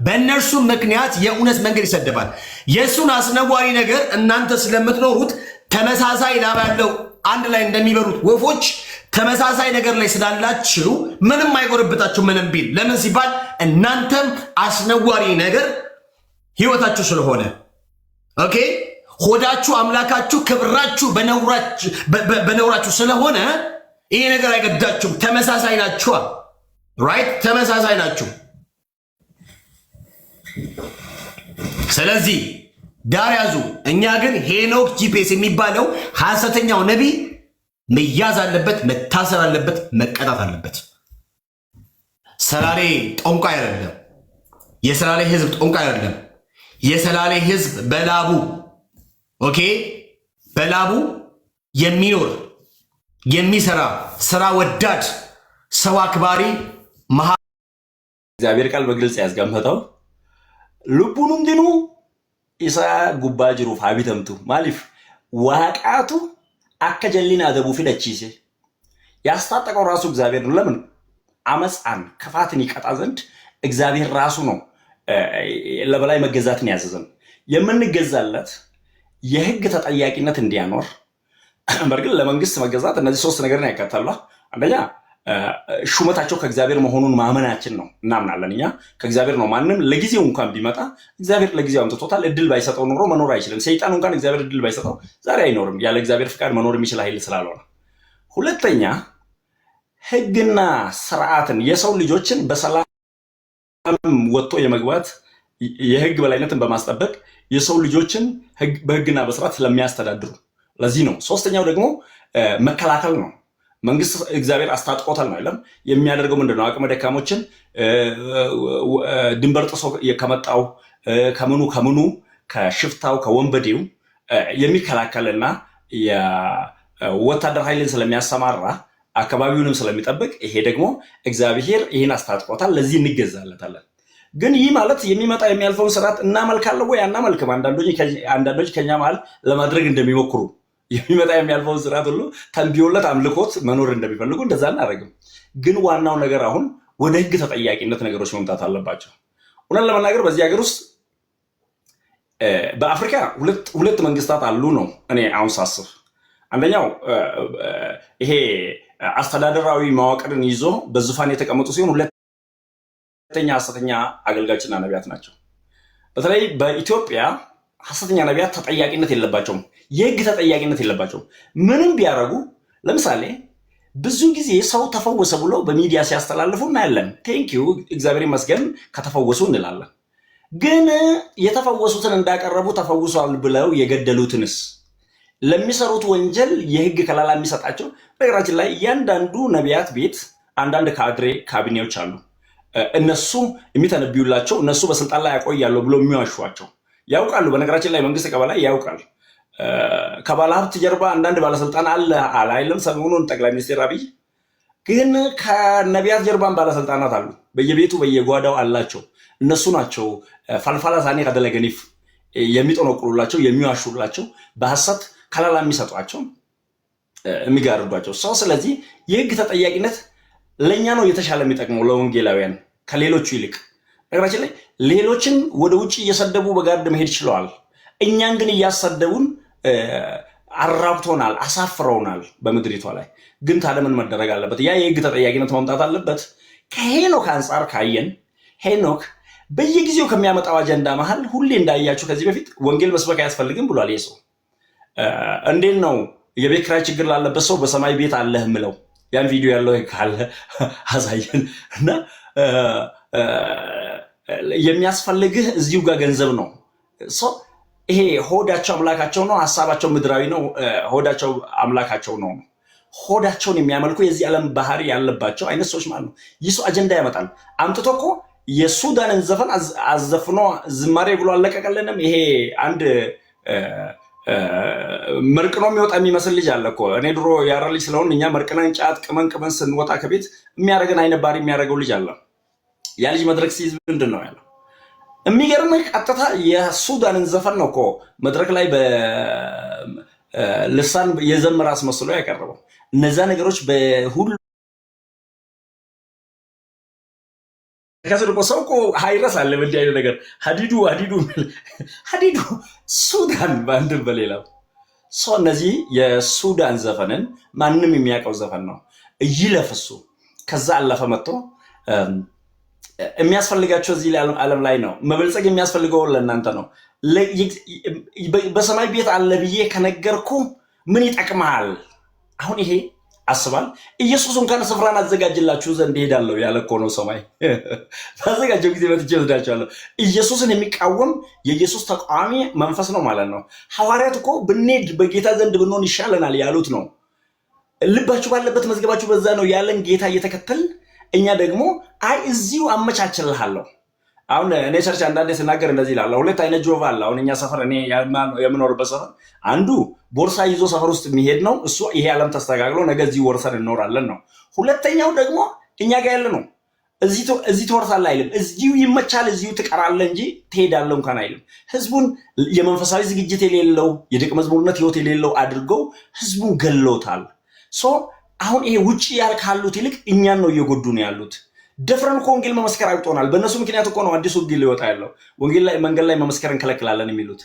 A: በእነርሱም ምክንያት የእውነት መንገድ ይሰደባል። የእሱን አስነዋሪ ነገር እናንተ ስለምትኖሩት ተመሳሳይ ላብ ያለው አንድ ላይ እንደሚበሩት ወፎች ተመሳሳይ ነገር ላይ ስላላችሁ ምንም አይጎርብጣችሁ ምንም ቢል። ለምን ሲባል እናንተም አስነዋሪ ነገር ህይወታችሁ ስለሆነ። ኦኬ ሆዳችሁ አምላካችሁ፣ ክብራችሁ በነውራችሁ ስለሆነ ይሄ ነገር አይገዳችሁም። ተመሳሳይ ናችሁ። ራይት ተመሳሳይ ናችሁ። ስለዚህ ዳር ያዙ። እኛ ግን ሄኖክ ጂፒኤስ የሚባለው ሐሰተኛው ነቢይ መያዝ አለበት፣ መታሰር አለበት፣ መቀጣት አለበት። ሰላሌ ጠንቋይ አይደለም። የሰላሌ ህዝብ ጠንቋይ አይደለም። የሰላሌ ህዝብ በላቡ ኦኬ በላቡ የሚኖር የሚሰራ ስራ ወዳድ ሰው አክባሪ
C: እግዚአብሔር ቃል በግልጽ ያስቀመጠው ልቡንም ድኑ ኢሳ ጉባ ጅሩፍ ሀቢተምቱ ማሊፍ ዋቃቱ አከጀሊና ደቡ ፊደቺሴ ያስታጠቀው ራሱ እግዚአብሔር ነው። ለምን አመፃን ክፋትን ይቀጣ ዘንድ እግዚአብሔር ራሱ ነው ለበላይ መገዛትን ያዘዘን። የምንገዛለት የህግ ተጠያቂነት እንዲያኖር በርግጥ ለመንግስት መገዛት እነዚህ ሶስት ነገርን ያካትታሉ። አንደኛ ሹመታቸው ከእግዚአብሔር መሆኑን ማመናችን ነው። እናምናለን። እኛ ከእግዚአብሔር ነው። ማንም ለጊዜው እንኳን ቢመጣ እግዚአብሔር ለጊዜው አምጥቶታል። እድል ባይሰጠው ኖሮ መኖር አይችልም። ሰይጣን እንኳን እግዚአብሔር እድል ባይሰጠው ዛሬ አይኖርም። ያለ እግዚአብሔር ፍቃድ መኖር የሚችል ኃይል ስላልሆነ። ሁለተኛ ህግና ስርዓትን የሰው ልጆችን በሰላም ወጥቶ የመግባት የህግ በላይነትን በማስጠበቅ የሰው ልጆችን በህግና በስርዓት ስለሚያስተዳድሩ ለዚህ ነው። ሶስተኛው ደግሞ መከላከል ነው። መንግስት እግዚአብሔር አስታጥቆታል ነው አይደለም። የሚያደርገው ምንድነው? አቅመ ደካሞችን ድንበር ጥሶ ከመጣው ከምኑ ከሽፍታው ከወንበዴው የሚከላከልና የወታደር ኃይልን ስለሚያሰማራ አካባቢውንም ስለሚጠብቅ ይሄ ደግሞ እግዚአብሔር ይህን አስታጥቆታል። ለዚህ እንገዛለታለን። ግን ይህ ማለት የሚመጣ የሚያልፈውን ስርዓት እናመልካለን ወይ አናመልክም? አንዳንዶች ከኛ መሃል ለማድረግ እንደሚሞክሩ የሚመጣ የሚያልፈውን ስርዓት ሁሉ ተንቢዮለት አምልኮት መኖር እንደሚፈልጉ እንደዛ እናደርግም። ግን ዋናው ነገር አሁን ወደ ህግ ተጠያቂነት ነገሮች መምጣት አለባቸው። እውነት ለመናገር በዚህ ሀገር ውስጥ በአፍሪካ ሁለት መንግስታት አሉ ነው እኔ አሁን ሳስብ። አንደኛው ይሄ አስተዳደራዊ መዋቅርን ይዞ በዙፋን የተቀመጡ ሲሆን ሁለተኛ ሐሰተኛ አገልጋዮችና ነቢያት ናቸው። በተለይ በኢትዮጵያ ሐሰተኛ ነቢያት ተጠያቂነት የለባቸውም። የህግ ተጠያቂነት የለባቸውም። ምንም ቢያደርጉ ለምሳሌ ብዙ ጊዜ ሰው ተፈወሰ ብሎ በሚዲያ ሲያስተላልፉ እናያለን። ቴንኪዩ እግዚአብሔር ይመስገን ከተፈወሱ እንላለን። ግን የተፈወሱትን እንዳቀረቡ ተፈውሷል ብለው የገደሉትንስ ለሚሰሩት ወንጀል የህግ ከለላ የሚሰጣቸው? በነገራችን ላይ እያንዳንዱ ነቢያት ቤት አንዳንድ ካቢኔዎች አሉ። እነሱ የሚተነብዩላቸው እነሱ በስልጣን ላይ ያቆያሉ ብሎ የሚዋሿቸው ያውቃሉ። በነገራችን ላይ መንግስት ከበላይ ያውቃል። ከባለሀብት ጀርባ አንዳንድ ባለስልጣን አለ አይልም? ሰሞኑን ጠቅላይ ሚኒስትር አብይ ግን ከነቢያት ጀርባን ባለስልጣናት አሉ። በየቤቱ በየጓዳው አላቸው። እነሱ ናቸው ፈልፈላ ሳኔ ከደለገኒፍ የሚጠነቁሉላቸው፣ የሚዋሹላቸው፣ በሐሰት ከለላ የሚሰጧቸው፣ የሚጋርዷቸው ሰው። ስለዚህ የህግ ተጠያቂነት ለእኛ ነው የተሻለ የሚጠቅመው ለወንጌላውያን ከሌሎቹ ይልቅ። ነገራችን ላይ ሌሎችን ወደ ውጭ እየሰደቡ በጋርድ መሄድ ችለዋል። እኛን ግን እያሰደቡን አራብቶናል፣ አሳፍረውናል በምድሪቷ ላይ። ግን ታዲያ ምን መደረግ አለበት? ያ የህግ ተጠያቂነት መምጣት አለበት። ከሄኖክ አንጻር ካየን ሄኖክ በየጊዜው ከሚያመጣው አጀንዳ መሃል ሁሌ እንዳያችሁ ከዚህ በፊት ወንጌል መስበክ አያስፈልግም ብሏል። ይህ ሰው እንዴት ነው የቤት ኪራይ ችግር ላለበት ሰው በሰማይ ቤት አለህ ምለው? ያን ቪዲዮ ያለው ካለ አሳየን። እና የሚያስፈልግህ እዚሁ ጋር ገንዘብ ነው። ይሄ ሆዳቸው አምላካቸው ነው፣ ሀሳባቸው ምድራዊ ነው፣ ሆዳቸው አምላካቸው ነው። ሆዳቸውን የሚያመልኩ የዚህ ዓለም ባህሪ ያለባቸው አይነት ሰዎች ማለት ነው። ይህ ሰው አጀንዳ ያመጣል። አምጥቶ እኮ የሱዳንን ዘፈን አዘፍኖ ዝማሬ ብሎ አለቀቀልንም። ይሄ አንድ መርቅኖ የሚወጣ የሚመስል ልጅ አለ እኮ። እኔ ድሮ ያረ ልጅ ስለሆን እኛ መርቅነን ጫት ቅመን ስንወጣ ከቤት የሚያደርገን አይነት ባህሪ የሚያደርገው ልጅ አለ። ያ ልጅ መድረክ ሲይዝ ምንድን ነው ያለው? የሚገርምህ ቀጥታ የሱዳንን ዘፈን ነው እኮ መድረክ ላይ በልሳን የዘመረ አስመስሎ ያቀረበው። እነዛ ነገሮች በሁሉ ከስር እኮ ሰው እኮ አይረሳል። እንዲህ አይነት ነገር ሀዲዱ ሀዲዱ ሱዳን በአንድም በሌላው ሰው እነዚህ የሱዳን ዘፈንን ማንም የሚያውቀው ዘፈን ነው። ይለፍሱ ከዛ አለፈ መጥቶ የሚያስፈልጋቸው እዚህ ዓለም ላይ ነው። መበልጸግ የሚያስፈልገው ለእናንተ ነው። በሰማይ ቤት አለ ብዬ ከነገርኩ ምን ይጠቅማል? አሁን ይሄ አስባል ኢየሱስ እንኳን ስፍራን አዘጋጅላችሁ ዘንድ ሄዳለሁ ያለ እኮ ነው። ሰማይ ባዘጋጀው ጊዜ መጥቼ ወስዳችኋለሁ። ኢየሱስን የሚቃወም የኢየሱስ ተቃዋሚ መንፈስ ነው ማለት ነው። ሐዋርያት እኮ ብንሄድ በጌታ ዘንድ ብንሆን ይሻለናል ያሉት ነው። ልባችሁ ባለበት መዝገባችሁ በዛ ነው ያለን ጌታ እየተከተል እኛ ደግሞ አይ እዚሁ አመቻችልሃለሁ። አሁን እኔ ቸርች አንዳንዴ ስናገር እንደዚህ ይላል። ሁለት አይነት ጆቫ አለ። አሁን እኛ ሰፈር እኔ የምኖርበት ሰፈር አንዱ ቦርሳ ይዞ ሰፈር ውስጥ የሚሄድ ነው። እሱ ይሄ ዓለም ተስተካክሎ ነገ እዚሁ ወርሰን እንኖራለን ነው። ሁለተኛው ደግሞ እኛ ጋር ያለ ነው። እዚህ ትወርሳለህ አይልም። እዚሁ ይመቻል፣ እዚሁ ትቀራለህ እንጂ ትሄዳለህ እንኳን አይልም። ህዝቡን የመንፈሳዊ ዝግጅት የሌለው የደቀ መዝሙርነት ህይወት የሌለው አድርገው ህዝቡን ገለውታል። አሁን ይሄ ውጭ ካሉት ይልቅ እኛን ነው እየጎዱ ነው ያሉት። ደፍረን እኮ ወንጌል መመስከር አቅቶናል። በእነሱ ምክንያት እኮ ነው አዲሱ ህግ ሊወጣ ያለው። ወንጌል ላይ መንገድ ላይ መመስከር እንከለክላለን የሚሉት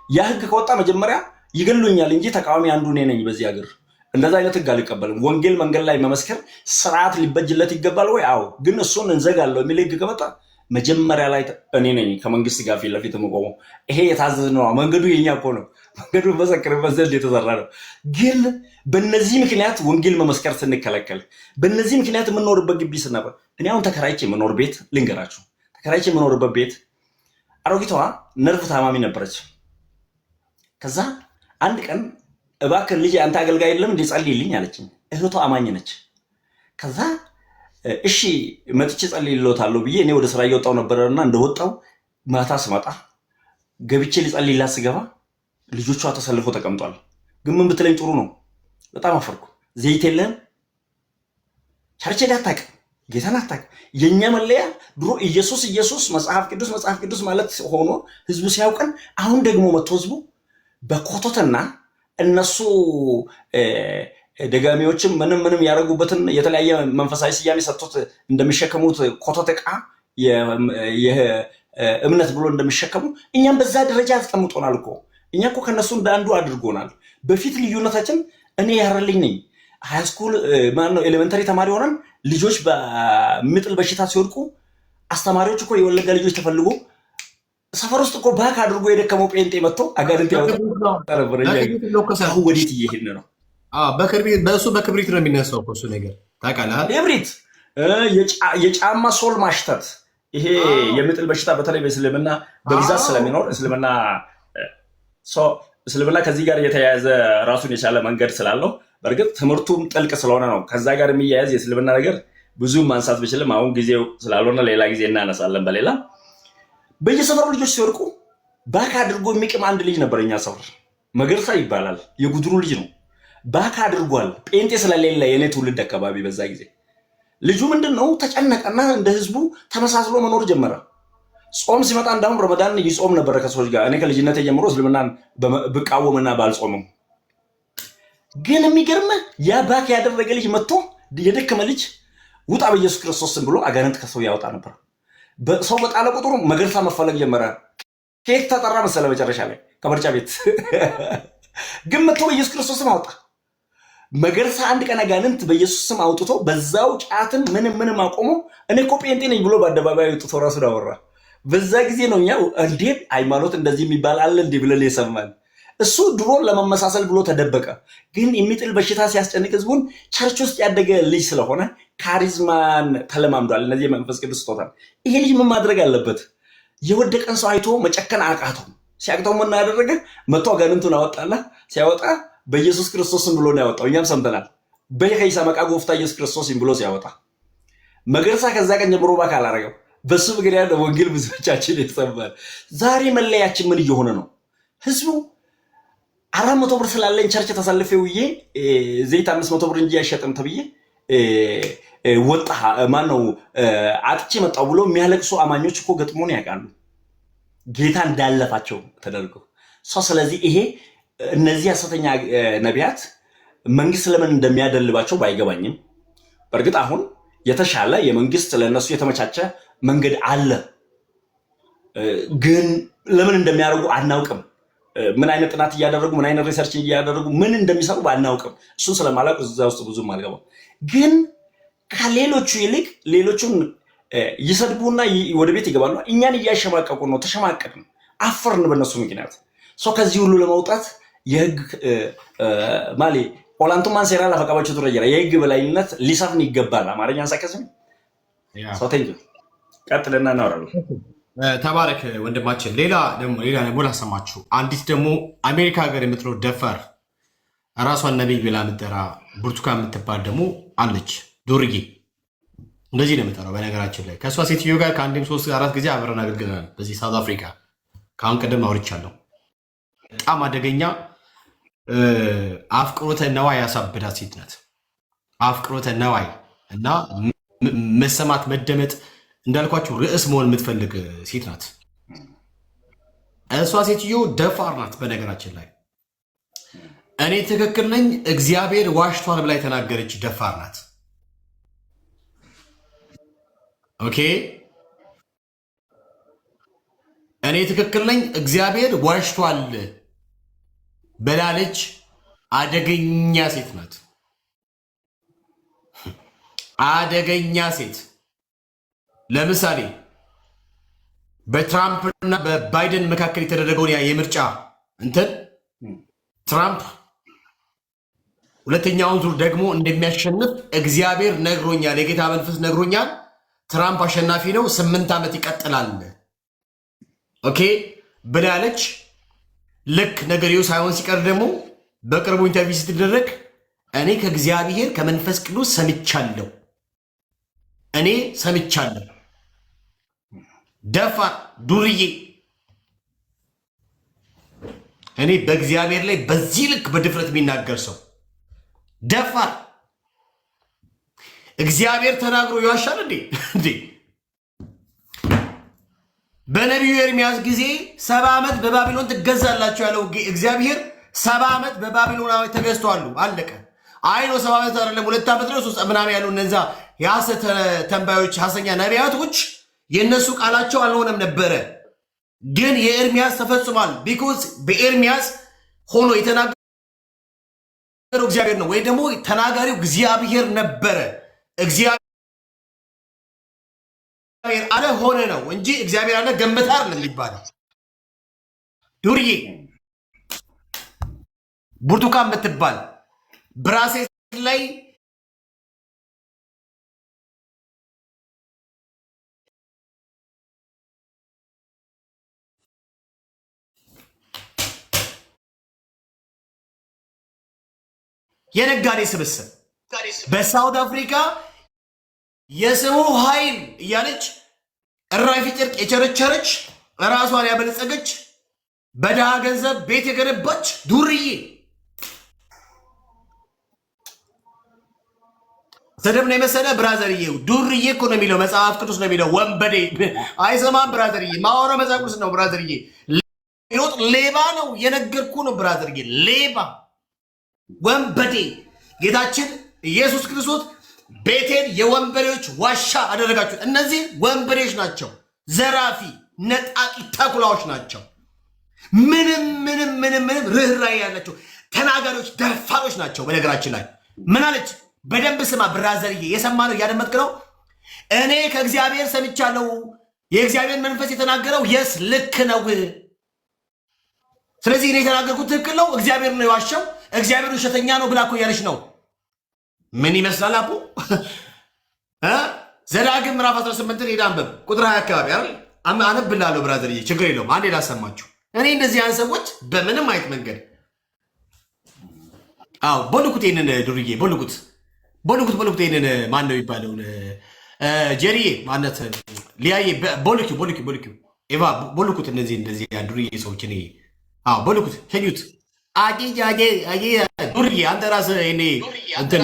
C: ያ ህግ ከወጣ መጀመሪያ ይገሉኛል እንጂ ተቃዋሚ አንዱ እኔ ነኝ በዚህ ሀገር። እንደዛ አይነት ህግ አልቀበልም። ወንጌል መንገድ ላይ መመስከር ስርዓት ሊበጅለት ይገባል ወይ? አዎ። ግን እሱን እንዘጋለሁ የሚል ህግ ከመጣ መጀመሪያ ላይ እኔ ነኝ ከመንግስት ጋር ፊት ለፊት የምቆመው። ይሄ የታዘዝነው መንገዱ የኛ እኮ ነው። መንገዱ መሰክርበት ዘንድ የተሰራ ነው። ግን በእነዚህ ምክንያት ወንጌል መመስከር ስንከለከል፣ በእነዚህ ምክንያት የምንኖርበት ግቢ ስነበር እኔ አሁን ተከራይቼ የምኖር ቤት ልንገራችሁ። ተከራይቼ የምኖርበት ቤት አሮጊቷ ነርቭ ታማሚ ነበረች። ከዛ አንድ ቀን እባክህ ልጅ አንተ አገልጋይ የለም እንዲጸልይልኝ አለችኝ። እህቷ አማኝ ነች። ከዛ እሺ መጥቼ ጸልይልዎታለሁ ብዬ እኔ ወደ ስራ እየወጣሁ ነበርና እንደወጣሁ ማታ ስመጣ ገብቼ ሊጸልይላት ስገባ ልጆቿ ተሰልፈው ተቀምጧል። ግን ምን ብትለኝ ጥሩ ነው። በጣም አፈርኩ። ዘይት የለህም፣ ቸርች ሄደህ አታውቅም፣ ጌታን አታውቅም። የእኛ መለያ ድሮ ኢየሱስ መጽሐፍ ቅዱስ ማለት ሆኖ ህዝቡ ሲያውቀን፣ አሁን ደግሞ መጥቶ ህዝቡ በኮቶትና እነሱ ደጋሚዎችም ምንም ያደረጉበትን የተለያየ መንፈሳዊ ስያሜ ሰጥቶት እንደሚሸከሙት ኮቶት ዕቃ እምነት ብሎ እንደሚሸከሙ እኛም በዛ ደረጃ አስቀምጦናል እኮ። እኛ እኮ ከነሱ እንደ አንዱ አድርጎናል። በፊት ልዩነታችን እኔ ያረልኝ ነኝ ሃይስኩል ማነው ኤሌመንተሪ ተማሪ ሆነን ልጆች በምጥል በሽታ ሲወድቁ አስተማሪዎች እኮ የወለጋ ልጆች ተፈልጎ ሰፈር ውስጥ እኮ ባክ አድርጎ የደከመው ጴንጤ መጥቶ አጋንንት ያወጣ። ወዴት እየሄድን ነው?
A: በእሱ በክብሪት ነው የሚነሳው እሱ ነገር ታውቃለህ።
C: ክብሪት፣ የጫማ ሶል ማሽተት፣ ይሄ የምጥል በሽታ በተለይ በእስልምና በብዛት ስለሚኖር እስልምና ከዚህ ጋር የተያያዘ ራሱን የቻለ መንገድ ስላለው በእርግጥ ትምህርቱም ጥልቅ ስለሆነ ነው ከዛ ጋር የሚያያዝ የእስልምና ነገር ብዙ ማንሳት ብችልም አሁን ጊዜው ስላልሆነ ሌላ ጊዜ እናነሳለን። በሌላ በየሰፈሩ ልጆች ሲወድቁ ባክ አድርጎ የሚቅም አንድ ልጅ ነበር እኛ ሰፈር፣ መገርሳ ይባላል። የጉድሩ ልጅ ነው። ባክ አድርጓል። ጴንጤ ስለሌለ የኔ ትውልድ አካባቢ በዛ ጊዜ ልጁ ምንድን ነው ተጨነቀና እንደ ህዝቡ ተመሳስሎ መኖር ጀመረ። ጾም ሲመጣ እንዳሁን ረመዳን ይጾም ነበረ ከሰዎች ጋር። እኔ ከልጅነቴ ጀምሮ እስልምናን ብቃወምና ባልጾምም፣ ግን የሚገርምህ ያ ባክ ያደረገ ልጅ መጥቶ የደከመ ልጅ ውጣ በኢየሱስ ክርስቶስ ስም ብሎ አጋንንት ከሰው ያወጣ ነበር። ሰው በጣለ ቁጥሩ መገርሳ መፈለግ ጀመረ። ኬክ ተጠራ መሰለ መጨረሻ ላይ ከመርጫ ቤት ግን መጥቶ በኢየሱስ ክርስቶስ ስም አወጣ። መገርሳ አንድ ቀን አጋንንት በኢየሱስ ስም አውጥቶ በዛው ጫትን ምንም አቆሞ እኔ እኮ ጴንጤ ነኝ ብሎ በአደባባይ አውጥቶ ራሱን አወራ። በዛ ጊዜ ነው እኛ እንዴ ሃይማኖት እንደዚህ የሚባል አለ እንዴ ብለን የሰማን። እሱ ድሮ ለመመሳሰል ብሎ ተደበቀ። ግን የሚጥል በሽታ ሲያስጨንቅ ህዝቡን ቸርች ውስጥ ያደገ ልጅ ስለሆነ ካሪዝማን ተለማምዷል። እነዚህ መንፈስ ቅዱስ ስጦታል። ይሄ ልጅ ምን ማድረግ አለበት? የወደቀን ሰው አይቶ መጨከን አቃተው። ሲያቅተው ምን አደረገ? መጥቶ አጋንንቱን አወጣና ሲያወጣ በኢየሱስ ክርስቶስም ብሎ ነው ያወጣው። እኛም ሰምተናል። በከይሳ መቃ ጎፍታ ኢየሱስ ክርስቶስም ብሎ ሲያወጣ መገርሳ ከዛ ቀን ጀምሮ ባክ አላረገው። በሱ ምክንያት ወንጌል ብዙዎቻችን ይሰማል። ዛሬ መለያችን ምን እየሆነ ነው? ህዝቡ 400 ብር ስላለኝ ቸርች ተሰልፌ ውዬ ዘይት 500 ብር እንጂ አይሸጥም ተብዬ ወጣ ማነው አጥቼ መጣው ብሎ የሚያለቅሱ አማኞች እኮ ገጥሞን ያውቃሉ። ጌታ እንዳለፋቸው ተደርጎ ሰው። ስለዚህ ይሄ እነዚህ ሐሰተኛ ነቢያት መንግስት ለምን እንደሚያደልባቸው ባይገባኝም በእርግጥ አሁን የተሻለ የመንግስት ለነሱ የተመቻቸ መንገድ አለ፣ ግን ለምን እንደሚያደርጉ አናውቅም። ምን አይነት ጥናት እያደረጉ ምን አይነት ሪሰርች እያደረጉ ምን እንደሚሰሩ ባናውቅም እሱን ስለማላውቅ እዛ ውስጥ ብዙም አልገባም። ግን ከሌሎቹ ይልቅ ሌሎቹን ይሰድቡና ወደ ቤት ይገባሉ። እኛን እያሸማቀቁ ነው። ተሸማቀቅን፣ አፈርን በነሱ ምክንያት። ሰው ከዚህ ሁሉ ለማውጣት የህግ ማሌ ኦላንቱማን ሴራ ለፈቃባቸው ተረጀራ የህግ በላይነት ሊሰፍን ይገባል። አማርኛ አንሳከስም ሰው ተንጆ ቀጥልና እናወራለን።
A: ተባረክ ወንድማችን። ሌላ ደግሞ ላሰማችሁ። አንዲት ደግሞ አሜሪካ ሀገር የምትኖር ደፋር ራሷን ነቢይ ብላ የምትጠራ ብርቱካን የምትባል ደግሞ አለች። ዱርዬ እንደዚህ ነው የምጠራው። በነገራችን ላይ ከእሷ ሴትዮ ጋር ከአንድም 3-4 ጊዜ አብረን አገልግለናል በዚህ ሳውት አፍሪካ። ከአሁን ቀደም አውርቻለሁ። በጣም አደገኛ አፍቅሮተ ነዋይ ያሳብዳት ሴት ናት። አፍቅሮተ ነዋይ እና መሰማት መደመጥ እንዳልኳችሁ ርዕስ መሆን የምትፈልግ ሴት ናት። እሷ ሴትዮ ደፋር ናት። በነገራችን ላይ እኔ ትክክል ነኝ እግዚአብሔር ዋሽቷል ብላ የተናገረች ደፋር ናት። ኦኬ፣ እኔ ትክክል ነኝ እግዚአብሔር ዋሽቷል በላለች አደገኛ ሴት ናት። አደገኛ ሴት። ለምሳሌ በትራምፕና በባይደን መካከል የተደረገውን የምርጫ እንትን ትራምፕ ሁለተኛውን ዙር ደግሞ እንደሚያሸንፍ እግዚአብሔር ነግሮኛል፣ የጌታ መንፈስ ነግሮኛል። ትራምፕ አሸናፊ ነው፣ 8 ዓመት ይቀጥላል። ኦኬ ብላለች። ልክ ነገርየው ሳይሆን ሲቀር ደግሞ በቅርቡ ኢንተርቪው ስትደረግ እኔ ከእግዚአብሔር ከመንፈስ ቅዱስ ሰምቻለሁ፣ እኔ ሰምቻለሁ። ደፋር ዱርዬ። እኔ በእግዚአብሔር ላይ በዚህ ልክ በድፍረት የሚናገር ሰው ደፋር። እግዚአብሔር ተናግሮ ይዋሻል እንዴ? በነቢዩ ኤርሚያስ ጊዜ 70 ዓመት በባቢሎን ትገዛላችሁ ያለው እግዚአብሔር 70 ዓመት በባቢሎናዊ ተገዝተዋል። አለቀ። አይ ነው 70 ዓመት አይደለም 2 ዓመት ነው 3 ምናምን ያሉ እነዛ የሐሰት ተንባዮች ሐሰተኛ ነቢያቶች የነሱ ቃላቸው አልሆነም ነበረ፣ ግን የኤርሚያስ ተፈጽሟል። ቢኮዝ በኤርሚያስ ሆኖ የተናገረው እግዚአብሔር ነው፣ ወይ ደግሞ ተናጋሪው እግዚአብሔር ነበረ። እግዚአብሔር አለ ሆነ ነው እንጂ እግዚአብሔር አለ ገመታ አይደለም የሚባለው። ዱርዬ ብርቱካን የምትባል ብራሴት ላይ የነጋዴ ስብስብ በሳውት አፍሪካ የስሙ ኃይል እያለች እራፊ ጨርቅ የቸረቸረች ራሷን ያበለጸገች በድሃ ገንዘብ ቤት የገነባች ዱርዬ። ስድብ ነው የመሰለ ብራዘርዬ። ዱርዬ እኮ ነው የሚለው መጽሐፍ ቅዱስ ነው የሚለው። ወንበዴ አይሰማም ብራዘርዬ። ማወራው መጽሐፍ ቅዱስ ነው ብራዘርዬ። ሌባ ነው የነገርኩ ነው ብራዘርዬ። ሌባ ወንበዴ። ጌታችን ኢየሱስ ክርስቶስ ቤቴን የወንበዴዎች ዋሻ አደረጋችሁት። እነዚህ ወንበዴዎች ናቸው፣ ዘራፊ ነጣቂ ተኩላዎች ናቸው። ምንም ርኅራኄ ያላቸው ተናጋሪዎች ደፋሮች ናቸው። በነገራችን ላይ ምን አለች? በደንብ ስማ ብራዘርዬ፣ የሰማነው እያደመጥክ ነው። እኔ ከእግዚአብሔር ሰምቻለሁ፣ የእግዚአብሔር መንፈስ የተናገረው የስ ልክ ነው። ስለዚህ እኔ የተናገርኩት ትክክል ነው፣ እግዚአብሔር ነው የዋሸው፣ እግዚአብሔር ውሸተኛ ነው ብላ እኮ እያለች ነው። ምን ይመስላል አቦ? ዘዳግም ምዕራፍ 18 ሄዳ አንበብ ቁጥር 20 አካባቢ አይደል? አነብላለሁ ብራዘርዬ፣ ችግር የለውም። አንዴ ላሰማችሁ። እኔ እንደዚህ ያን ሰዎች በምንም አይነት መንገድ ቦልኩት፣ ይሄንን ዱርዬ ቦልኩት። ይሄንን ማን ነው የሚባለው? ጀሪዬ ማነት ሊያዬ ቦልኩ ኤቫ ቦልኩት። እነዚህ እንደዚህ ዱርዬ ሰዎች እኔ ቦልኩት፣ ሸኙት። ዱርዬ አንተ ራስህ እኔ እንትን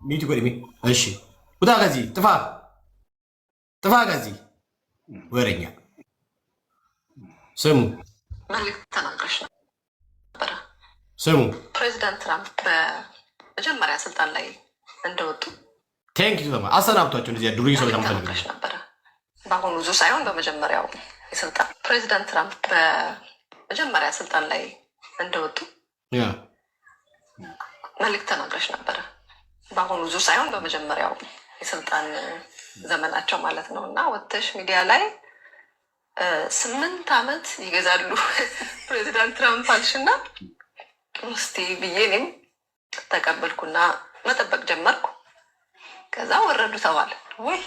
A: ሚቱ ቆድሜ እሺ፣ ውጣ ከዚህ ጥፋ ከዚህ ወረኛ ስሙ
B: መልዕክት ተናግረሽ ነበረ።
A: ስሙ
B: ፕሬዚዳንት ትራምፕ በመጀመሪያ ስልጣን ላይ እንደወጡ
A: ቴንክ ዩ አሰናብቷቸው እንደዚህ ዱርዬ ሰው
B: ተናግረሽ ነበረ። በአሁኑ ዙር ሳይሆን በመጀመሪያው የስልጣን ፕሬዚዳንት ትራምፕ በመጀመሪያ ስልጣን ላይ እንደወጡ መልዕክት ተናግረሽ ነበረ። በአሁኑ ዙር ሳይሆን በመጀመሪያው የስልጣን ዘመናቸው ማለት ነው። እና ወጥተሽ ሚዲያ ላይ 8 ዓመት ይገዛሉ ፕሬዚዳንት ትራምፕ አልሽና እስቲ ብዬ እኔም ተቀበልኩና መጠበቅ ጀመርኩ። ከዛ ወረዱ ተባለ። ወይ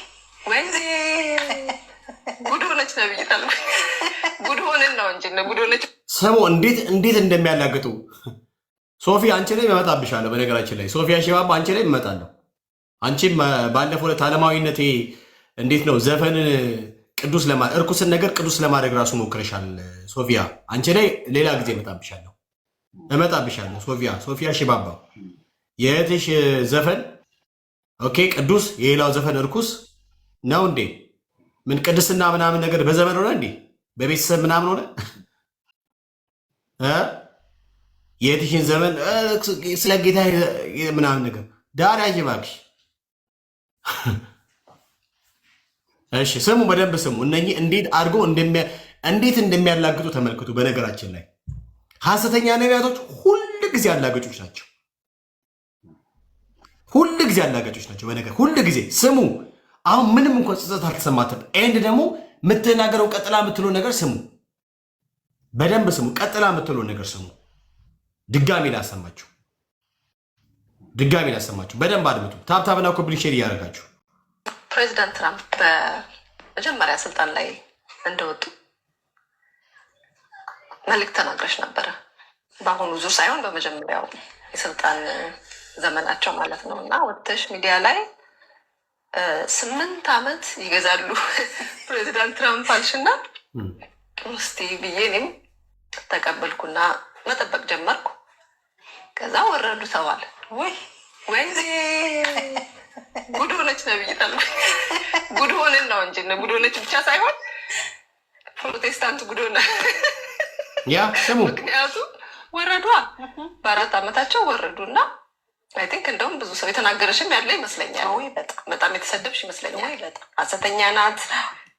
B: ጉድ ሆነች ነብይ ታልኩ። ጉድ ሆነን ነው እንጂ ጉድ ሆነች።
A: ስሙ እንዴት እንደሚያላግጡ ሶፊ አንቺ ላይ እመጣብሻለሁ። በነገራችን ላይ ሶፊያ ሽባባ አንቺ ላይ እመጣለሁ። አንቺም ባለፈው ዕለት ዓለማዊነቴ እንዴት ነው ዘፈን ቅዱስ እርኩስን ነገር ቅዱስ ለማድረግ ራሱ ሞክረሻል ሶፊያ። አንቺ ላይ ሌላ ጊዜ እመጣብሻለሁ። ሶፊያ ሽባባ የእህትሽ ዘፈን ኦኬ ቅዱስ፣ የሌላው ዘፈን እርኩስ ነው እንዴ? ምን ቅድስና ምናምን ነገር በዘመን ሆነ እንዴ? በቤተሰብ ምናምን ሆነ? የእህትሽን ዘመን ስለ ጌታ ምናምን ነገር ዳር ያዥ እባክሽ። እሺ ስሙ፣ በደንብ ስሙ። እነኚህ እንዴት አድርጎ እንዴት እንደሚያላግጡ ተመልክቱ። በነገራችን ላይ ሐሰተኛ ነቢያቶች ሁል ጊዜ አላገጮች ናቸው። በነገር ሁል ጊዜ ስሙ። አሁን ምንም እንኳን ጽጸት አልተሰማትም። ኤንድ ደግሞ የምትናገረው ቀጥላ የምትለው ነገር ስሙ፣ በደንብ ስሙ። ቀጥላ የምትለው ነገር ስሙ። ድጋሚ ላሰማችሁ፣ በደንብ አድምጡ። ታብታብና ኮምፕሊት ሼር እያደረጋችሁ
B: ፕሬዚዳንት ትራምፕ በመጀመሪያ ስልጣን ላይ እንደወጡ መልዕክት ተናግረሽ ነበረ። በአሁኑ ዙር ሳይሆን በመጀመሪያው የስልጣን ዘመናቸው ማለት ነው። እና ወጥተሽ ሚዲያ ላይ 8 ዓመት ይገዛሉ ፕሬዚዳንት ትራምፕ አልሽና እስቲ ብዬ እኔም ተቀበልኩና መጠበቅ ጀመርኩ። ከዛ ወረዱ ተባለ። ወይ ጉድ ሆነች ነብይ ታልኩ። ጉድ ሆነን ነው እንጂ ጉድ ሆነች ብቻ ሳይሆን ፕሮቴስታንት ጉድ ሆነ።
A: ስሙ፣
B: ምክንያቱም ወረዷ በ4 ዓመታቸው ወረዱና አይ ቲንክ እንደውም ብዙ ሰው የተናገረሽም ያለ ይመስለኛል። በጣም የተሰደብሽ ይመስለኛል። ሐሰተኛ ናት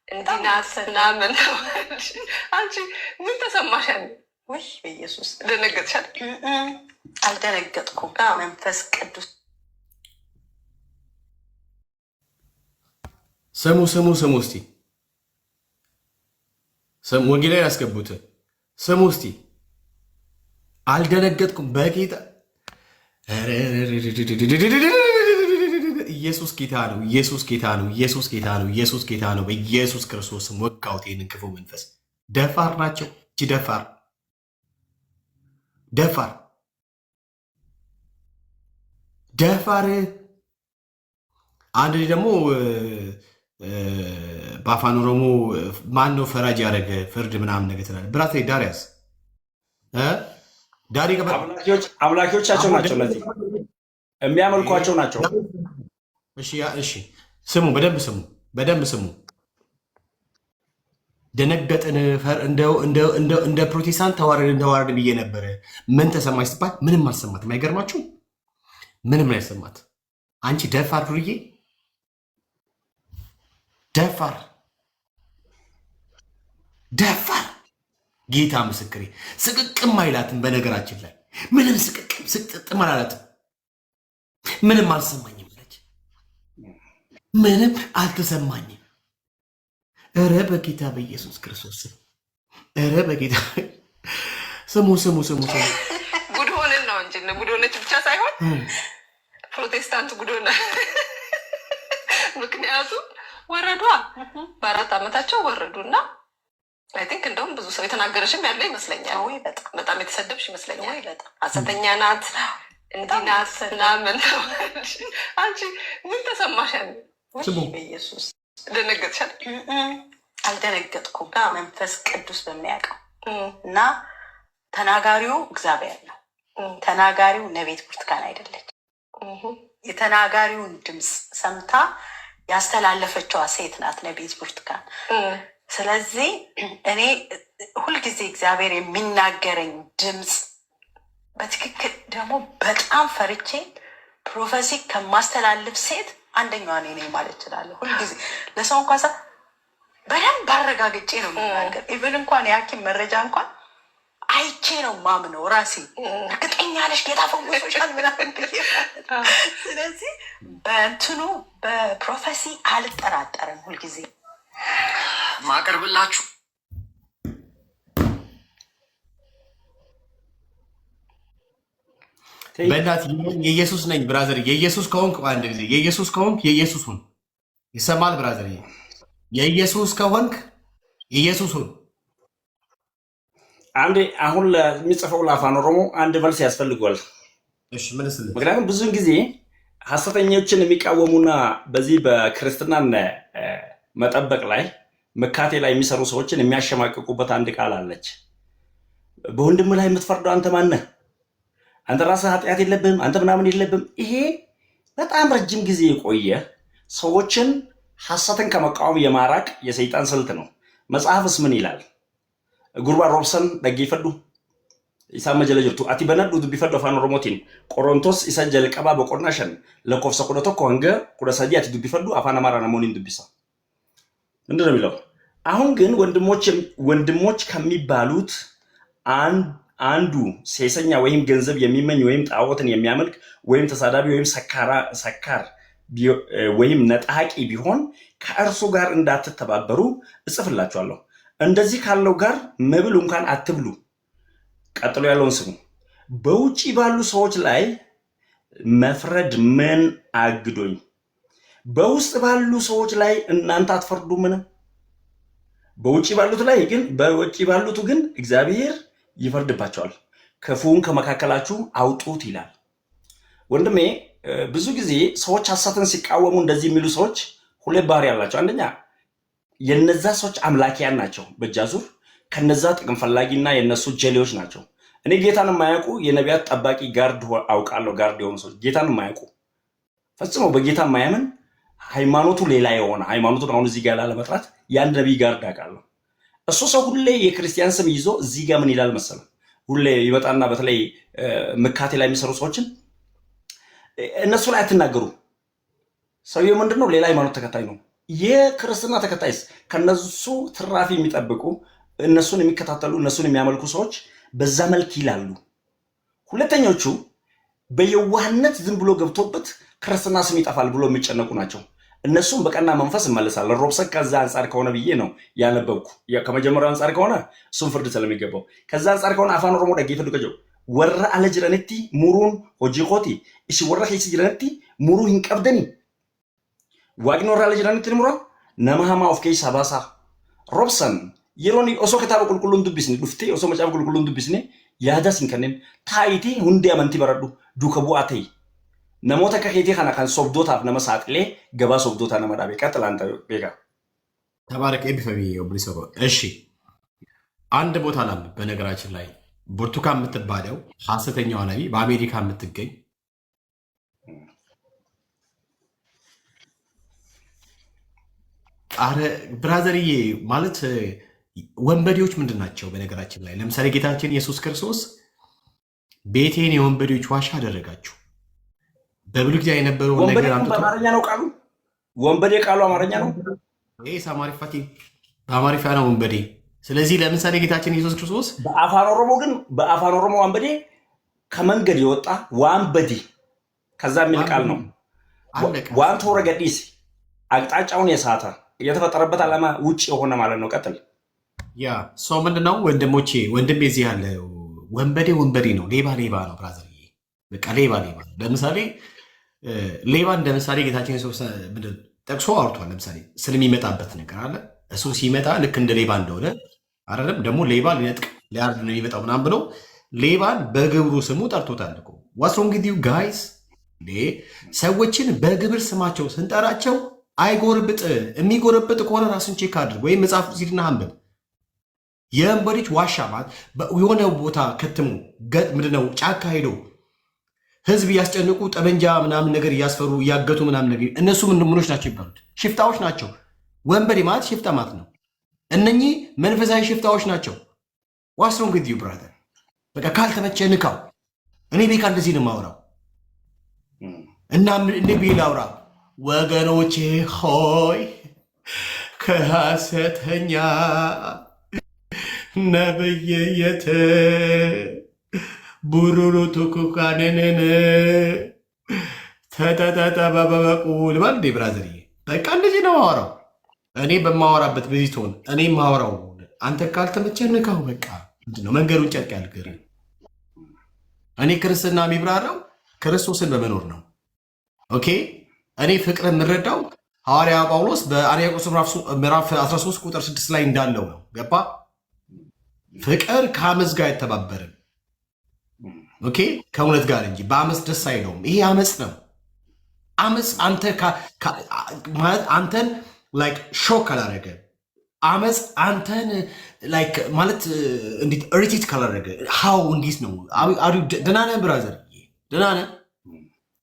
B: እንዲህ ናት ምናምን። አንቺ ምን ተሰማሽ?
D: ወይ በኢየሱስ
B: ደነገጥሻል?
D: አልደነገጥኩም። መንፈስ ቅዱስ
A: ስሙ እስቲ ወንጌል ላይ ያስገቡት ስሙ እስቲ። አልደነገጥኩም በጌታ ኢየሱስ ጌታ ነው። በኢየሱስ ክርስቶስም ወጋሁት ይህንን ክፉ መንፈስ። ደፋር ናቸው። እጅ ደፋር። አንድ ደግሞ በአፋን ኦሮሞ ማን ነው ፈራጅ ያደረገ ፍርድ ምናምን ነገር ትላለህ። ብራት ዳሪያስ
C: አምላኪዎቻቸው ናቸው። እነዚህ የሚያመልኳቸው ናቸው።
A: እሺ ስሙ፣ በደንብ ስሙ። ደነገጥን። እንደ ፕሮቴስታንት ተዋረድ ብዬ ነበረ። ምን ተሰማች ስትባል ምንም አልሰማትም። አይገርማችሁ? ምንም አይሰማት። አንቺ ደፋር ዱርዬ፣ ደፋር ጌታ ምስክሬ። ስቅቅም አይላትም። በነገራችን ላይ ምንም ስቅጥም አላላትም። ምንም አልሰማኝም ብለች፣ ምንም አልተሰማኝም። ኧረ በጌታ በኢየሱስ ክርስቶስ ኧረ በጌታ ስሙ።
B: ጉድ ሆነን ነው እንጂ ጉድ ሆነች ብቻ ሳይሆን ፕሮቴስታንት ጉድ ሆነ። ምክንያቱም ወረዷ በ4 ዓመታቸው ወረዱና አይ ቲንክ እንደውም ብዙ ሰው የተናገረሽም ያለ ይመስለኛል። በጣም የተሰደብሽ ይመስለኛል። ሐሰተኛ ናት እንዲህ ናት ምናምን። አንቺ ምን ተሰማሽ?
D: በኢየሱስ
B: ደነገጥሻል?
D: አልደነገጥኩም። መንፈስ ቅዱስ በሚያውቀው እና ተናጋሪው እግዚአብሔር ነው። ተናጋሪው ነቤት ብርቱካን አይደለች። የተናጋሪውን ድምፅ ሰምታ ያስተላለፈችዋ ሴት ናት ነቤት ብርቱካን። ስለዚህ እኔ ሁልጊዜ እግዚአብሔር የሚናገረኝ ድምፅ በትክክል ደግሞ በጣም ፈርቼ ፕሮፌሲ ከማስተላልፍ ሴት አንደኛዋ እኔ ነኝ ማለት እችላለሁ። ሁልጊዜ ለሰው እንኳን በደንብ አረጋግጬ ነው የምናገር። ኢቨን እንኳን የሐኪም መረጃ እንኳን አይቼ ነው ማምነው ራሴ። እርግጠኛ ነሽ ጌታ ፈውሶሻል ምናምን ብዬ። ስለዚህ በእንትኑ በፕሮፌሲ አልጠራጠርም። ሁልጊዜ
A: ማቀርብላችሁ በእናት የኢየሱስ ነኝ ብራዘር። የኢየሱስ ከሆንክ አንድ ጊዜ የኢየሱስ ከሆንክ የኢየሱስ ሁን። ይሰማል ብራዘር? የኢየሱስ ከሆንክ ኢየሱስ ሁን።
C: አንዴ አሁን ለሚጽፈው ለአፋን ኦሮሞ አንድ መልስ ያስፈልገዋል።
A: እሺ መልስ።
C: ምክንያቱም ብዙውን ጊዜ ሐሰተኞችን የሚቃወሙና በዚህ በክርስትናን መጠበቅ ላይ መካቴ ላይ የሚሰሩ ሰዎችን የሚያሸማቅቁበት አንድ ቃል አለች። በወንድም ላይ የምትፈርደው አንተ ማነህ? አንተ ራስህ ኃጢአት የለብህም? አንተ ምናምን የለብህም? ይሄ በጣም ረጅም ጊዜ የቆየ ሰዎችን ሐሰትን ከመቃወም የማራቅ የሰይጣን ስልት ነው። መጽሐፍስ ምን ይላል? ጉርባ ሮብሰን ደጌፈዱ ኢሳመ ጀለ ጅርቱ አቲ በነዱ ዱቢፈዱ አፋን ኦሮሞቲን ቆሮንቶስ ኢሳ ጀልቀባ በቆርናሸን ለኮፍሰ ቁደ ቶኮ ወንገ ቁደ ሰዲ አቲ ዱቢፈዱ አፋን አማራ ነሞኒን ዱቢሳ ምንድነው የሚለው? አሁን ግን ወንድሞች ከሚባሉት አንዱ ሴሰኛ ወይም ገንዘብ የሚመኝ ወይም ጣዖትን የሚያመልክ ወይም ተሳዳቢ ወይም ሰካር ወይም ነጣቂ ቢሆን ከእርሱ ጋር እንዳትተባበሩ እጽፍላችኋለሁ። እንደዚህ ካለው ጋር መብል እንኳን አትብሉ። ቀጥሎ ያለውን ስሙ። በውጪ ባሉ ሰዎች ላይ መፍረድ ምን አግዶኝ? በውስጥ ባሉ ሰዎች ላይ እናንተ አትፈርዱምን? በውጪ ባሉት ግን እግዚአብሔር ይፈርድባቸዋል። ክፉውን ከመካከላችሁ አውጡት ይላል። ወንድሜ ብዙ ጊዜ ሰዎች ሐሰትን ሲቃወሙ እንደዚህ የሚሉ ሰዎች ሁለት ባህሪ ያላቸው፣ አንደኛ የነዛ ሰዎች አምላኪያን ናቸው በእጃዙር ከነዛ ጥቅም ፈላጊና የነሱ ጀሌዎች ናቸው። እኔ ጌታን የማያውቁ የነቢያት ጠባቂ ጋርድ አውቃለሁ። ጋርድ የሆኑ ሰዎች ጌታን የማያውቁ ፈጽሞ በጌታ የማያምን ሃይማኖቱ ሌላ የሆነ ሃይማኖቱን አሁን እዚህ ጋር ላለመጥራት የአንድ ነቢይ ጋርድ አውቃለሁ። እሱ ሰው ሁሌ የክርስቲያን ስም ይዞ እዚህ ጋር ምን ይላል መሰለ? ሁሌ ይመጣና በተለይ መካቴ ላይ የሚሰሩ ሰዎችን እነሱ ላይ አትናገሩ። ሰውየው ምንድነው? ሌላ ሃይማኖት ተከታይ ነው። የክርስትና ተከታይስ ከነሱ ትራፊ የሚጠብቁ እነሱን የሚከታተሉ እነሱን የሚያመልኩ ሰዎች በዛ መልክ ይላሉ። ሁለተኞቹ በየዋህነት ዝም ብሎ ገብቶበት ክርስትና ስም ይጠፋል ብሎ የሚጨነቁ ናቸው። እነሱም በቀና መንፈስ እመልሳለሁ። ሮብሰን ከዛ አንጻር ከሆነ ብዬ ነው ያነበብኩ። ከመጀመሪያው አንጻር ከሆነ እሱም ፍርድ ስለሚገባው፣ ከዛ አንጻር ከሆነ አፋን ኦሮሞ ደጌፈዱ ከጀው ወራ አለ ጅረንቲ ሙሩን ሆጂኮቲ እሺ ወራ ሄሲ ጅረንቲ ሙሩ ሂንቀብደኒ ዋግኖ ወራ አለ ጅረንቲ ሙራ ነማሃማ ኦፍ ኬሳ ባሳ ሮብሰን የሮኒ ኦሶ ከታበ ቁልቁሉን ዱብስኒ ዱፍቴ ኦሶ መጫብ ቁልቁሉን ዱብስኒ ያዳስን ከነን ታይቲ ሁንዲ አመንቲ በረዱ ዱከቡ አተይ ነሞተ ከኬቴ ካና ካን ሶብዶታፍ ነመሳጥሌ ገባ ሶብዶታ ነመዳቤ ቀጥል አንተ ቤጋ
A: ተባረክ ኤቢፈሚ ኦብሊሶ። እሺ አንድ ቦታ ላም በነገራችን ላይ ብርቱካን የምትባለው ሐሰተኛዋ ነቢይ በአሜሪካ የምትገኝ አረ ብራዘርዬ ማለት ወንበዴዎች ምንድን ናቸው? በነገራችን ላይ ለምሳሌ ጌታችን ኢየሱስ ክርስቶስ ቤቴን የወንበዴዎች ዋሻ አደረጋችሁ። በብሉይ ጊዜ የነበረውን ነገር
C: በአማርኛ ነው ቃሉ። ወንበዴ ቃሉ አማርኛ ነው።
A: ይሄ ሳማሪፋቲ በአማሪፋ ነው ወንበዴ። ስለዚህ ለምሳሌ ጌታችን ኢየሱስ ክርስቶስ
C: በአፋን ኦሮሞ ወንበዴ ከመንገድ የወጣ ዋንበዴ ከዛ የሚል ቃል ነው። ዋንቶ ረገዲስ አቅጣጫውን የሳተ የተፈጠረበት ዓላማ ውጭ የሆነ ማለት ነው። ቀጥል።
A: ያ ሰው ምንድነው? ወንድሜ እዚህ ያለ ወንበዴ ነው። ሌባ ነው ብራዘር። በቃ ሌባ። ለምሳሌ ሌባ እንደ ምሳሌ ጌታችን ኢየሱስ ጠቅሶ አውርቷል። ለምሳሌ ስለሚመጣበት ነገር አለ። እሱ ሲመጣ ልክ እንደ ሌባ እንደሆነ አይደለም ደግሞ ሌባ ሊነጥቅ ሊያርድ ነው የሚመጣው ምናምን ብሎ ሌባን በግብሩ ስሙ ጠርቶታል እኮ። ዋትስ ሮንግ ዊዝ ዩ ጋይስ? ሰዎችን በግብር ስማቸው ስንጠራቸው አይጎረብጥ። የሚጎረብጥ ከሆነ ራስን ቼክ አድርግ፣ ወይም መጽሐፍ ሲድና አንብብ። የወንበዴዎች ዋሻ ማለት የሆነ ቦታ ከትሙ ምንድነው ጫካ ሄዶ ህዝብ እያስጨንቁ ጠመንጃ ምናምን ነገር እያስፈሩ እያገቱ ምናምን ነገር እነሱ ምኖች ናቸው ይባሉት? ሽፍታዎች ናቸው። ወንበዴ ማለት ሽፍታ ማለት ነው። እነኚህ መንፈሳዊ ሽፍታዎች ናቸው። ዋስሮን ግድ ዩ ብራዘር፣ በቃ ካልተመቸ ንካው። እኔ ቤካ እንደዚህ ነው የማወራው እና እንዲህ ብዬ ላውራ። ወገኖቼ ሆይ ከሐሰተኛ ነብይ ቡሩሩ ቱኩካንንን ተጠጠጠበበቁ ልባል እንዴ ብራዘርዬ፣ በቃ እንደዚህ ነው ማወራው። እኔ በማወራበት በዚህ ትሆን እኔ ማወራው። አንተ ካልተመቸ ንካው። በቃ ምንድነው መንገዱን ጨርቅ ያልግር። እኔ ክርስትና የሚብራራው ክርስቶስን በመኖር ነው። ኦኬ እኔ ፍቅር የምረዳው ሐዋርያ ጳውሎስ በአንደኛ ቆሮንቶስ ምዕራፍ 13 ቁጥር 6 ላይ እንዳለው ነው። ገባ? ፍቅር ከአመፅ ጋር አይተባበርም። ኦኬ ከእውነት ጋር እንጂ በአመፅ ደስ አይለውም። ይሄ አመፅ ነው። አመፅ አንተን ላይክ ሾክ ካላደረገ፣ አመፅ አንተን ላይክ ማለት እንዴት ሪቲት ካላደረገ ሃው እንዲት ነው? ደህና ነህ ብራዘር? ደህና ነህ?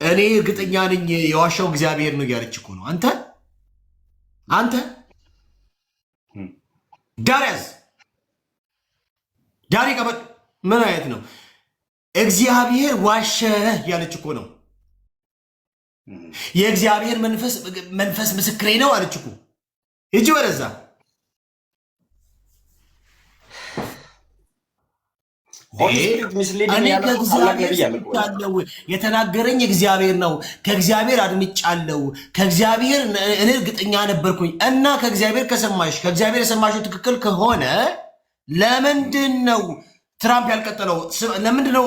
A: እኔ እርግጠኛ ነኝ የዋሻው እግዚአብሔር ነው እያለች እኮ ነው። አንተ ዳርያዝ ዳሪ ቀበጥ ምን አይነት ነው? እግዚአብሔር ዋሸ ያለች እኮ ነው። የእግዚአብሔር መንፈስ ምስክሬ ነው አለች እኮ። ሂጂ ወደዛ። የተናገረኝ እግዚአብሔር ነው። ከእግዚአብሔር አድምጫለሁ። ከእግዚአብሔር እኔ እርግጠኛ ነበርኩኝ። እና ከእግዚአብሔር ከሰማሽ ከእግዚአብሔር የሰማሽው ትክክል ከሆነ ለምንድን ነው ትራምፕ ያልቀጠለው? ለምንድን ነው?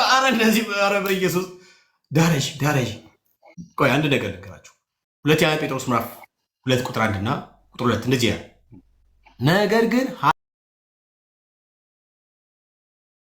A: አረ እንደዚህ አረ በኢየሱስ ዳረሽ ቆይ አንድ ነገር ልንገራችሁ። ሁለተኛ ጴጥሮስ ምዕራፍ 2 ቁጥር 1 እና ቁጥር 2 እንደዚህ ያለ ነገር ግን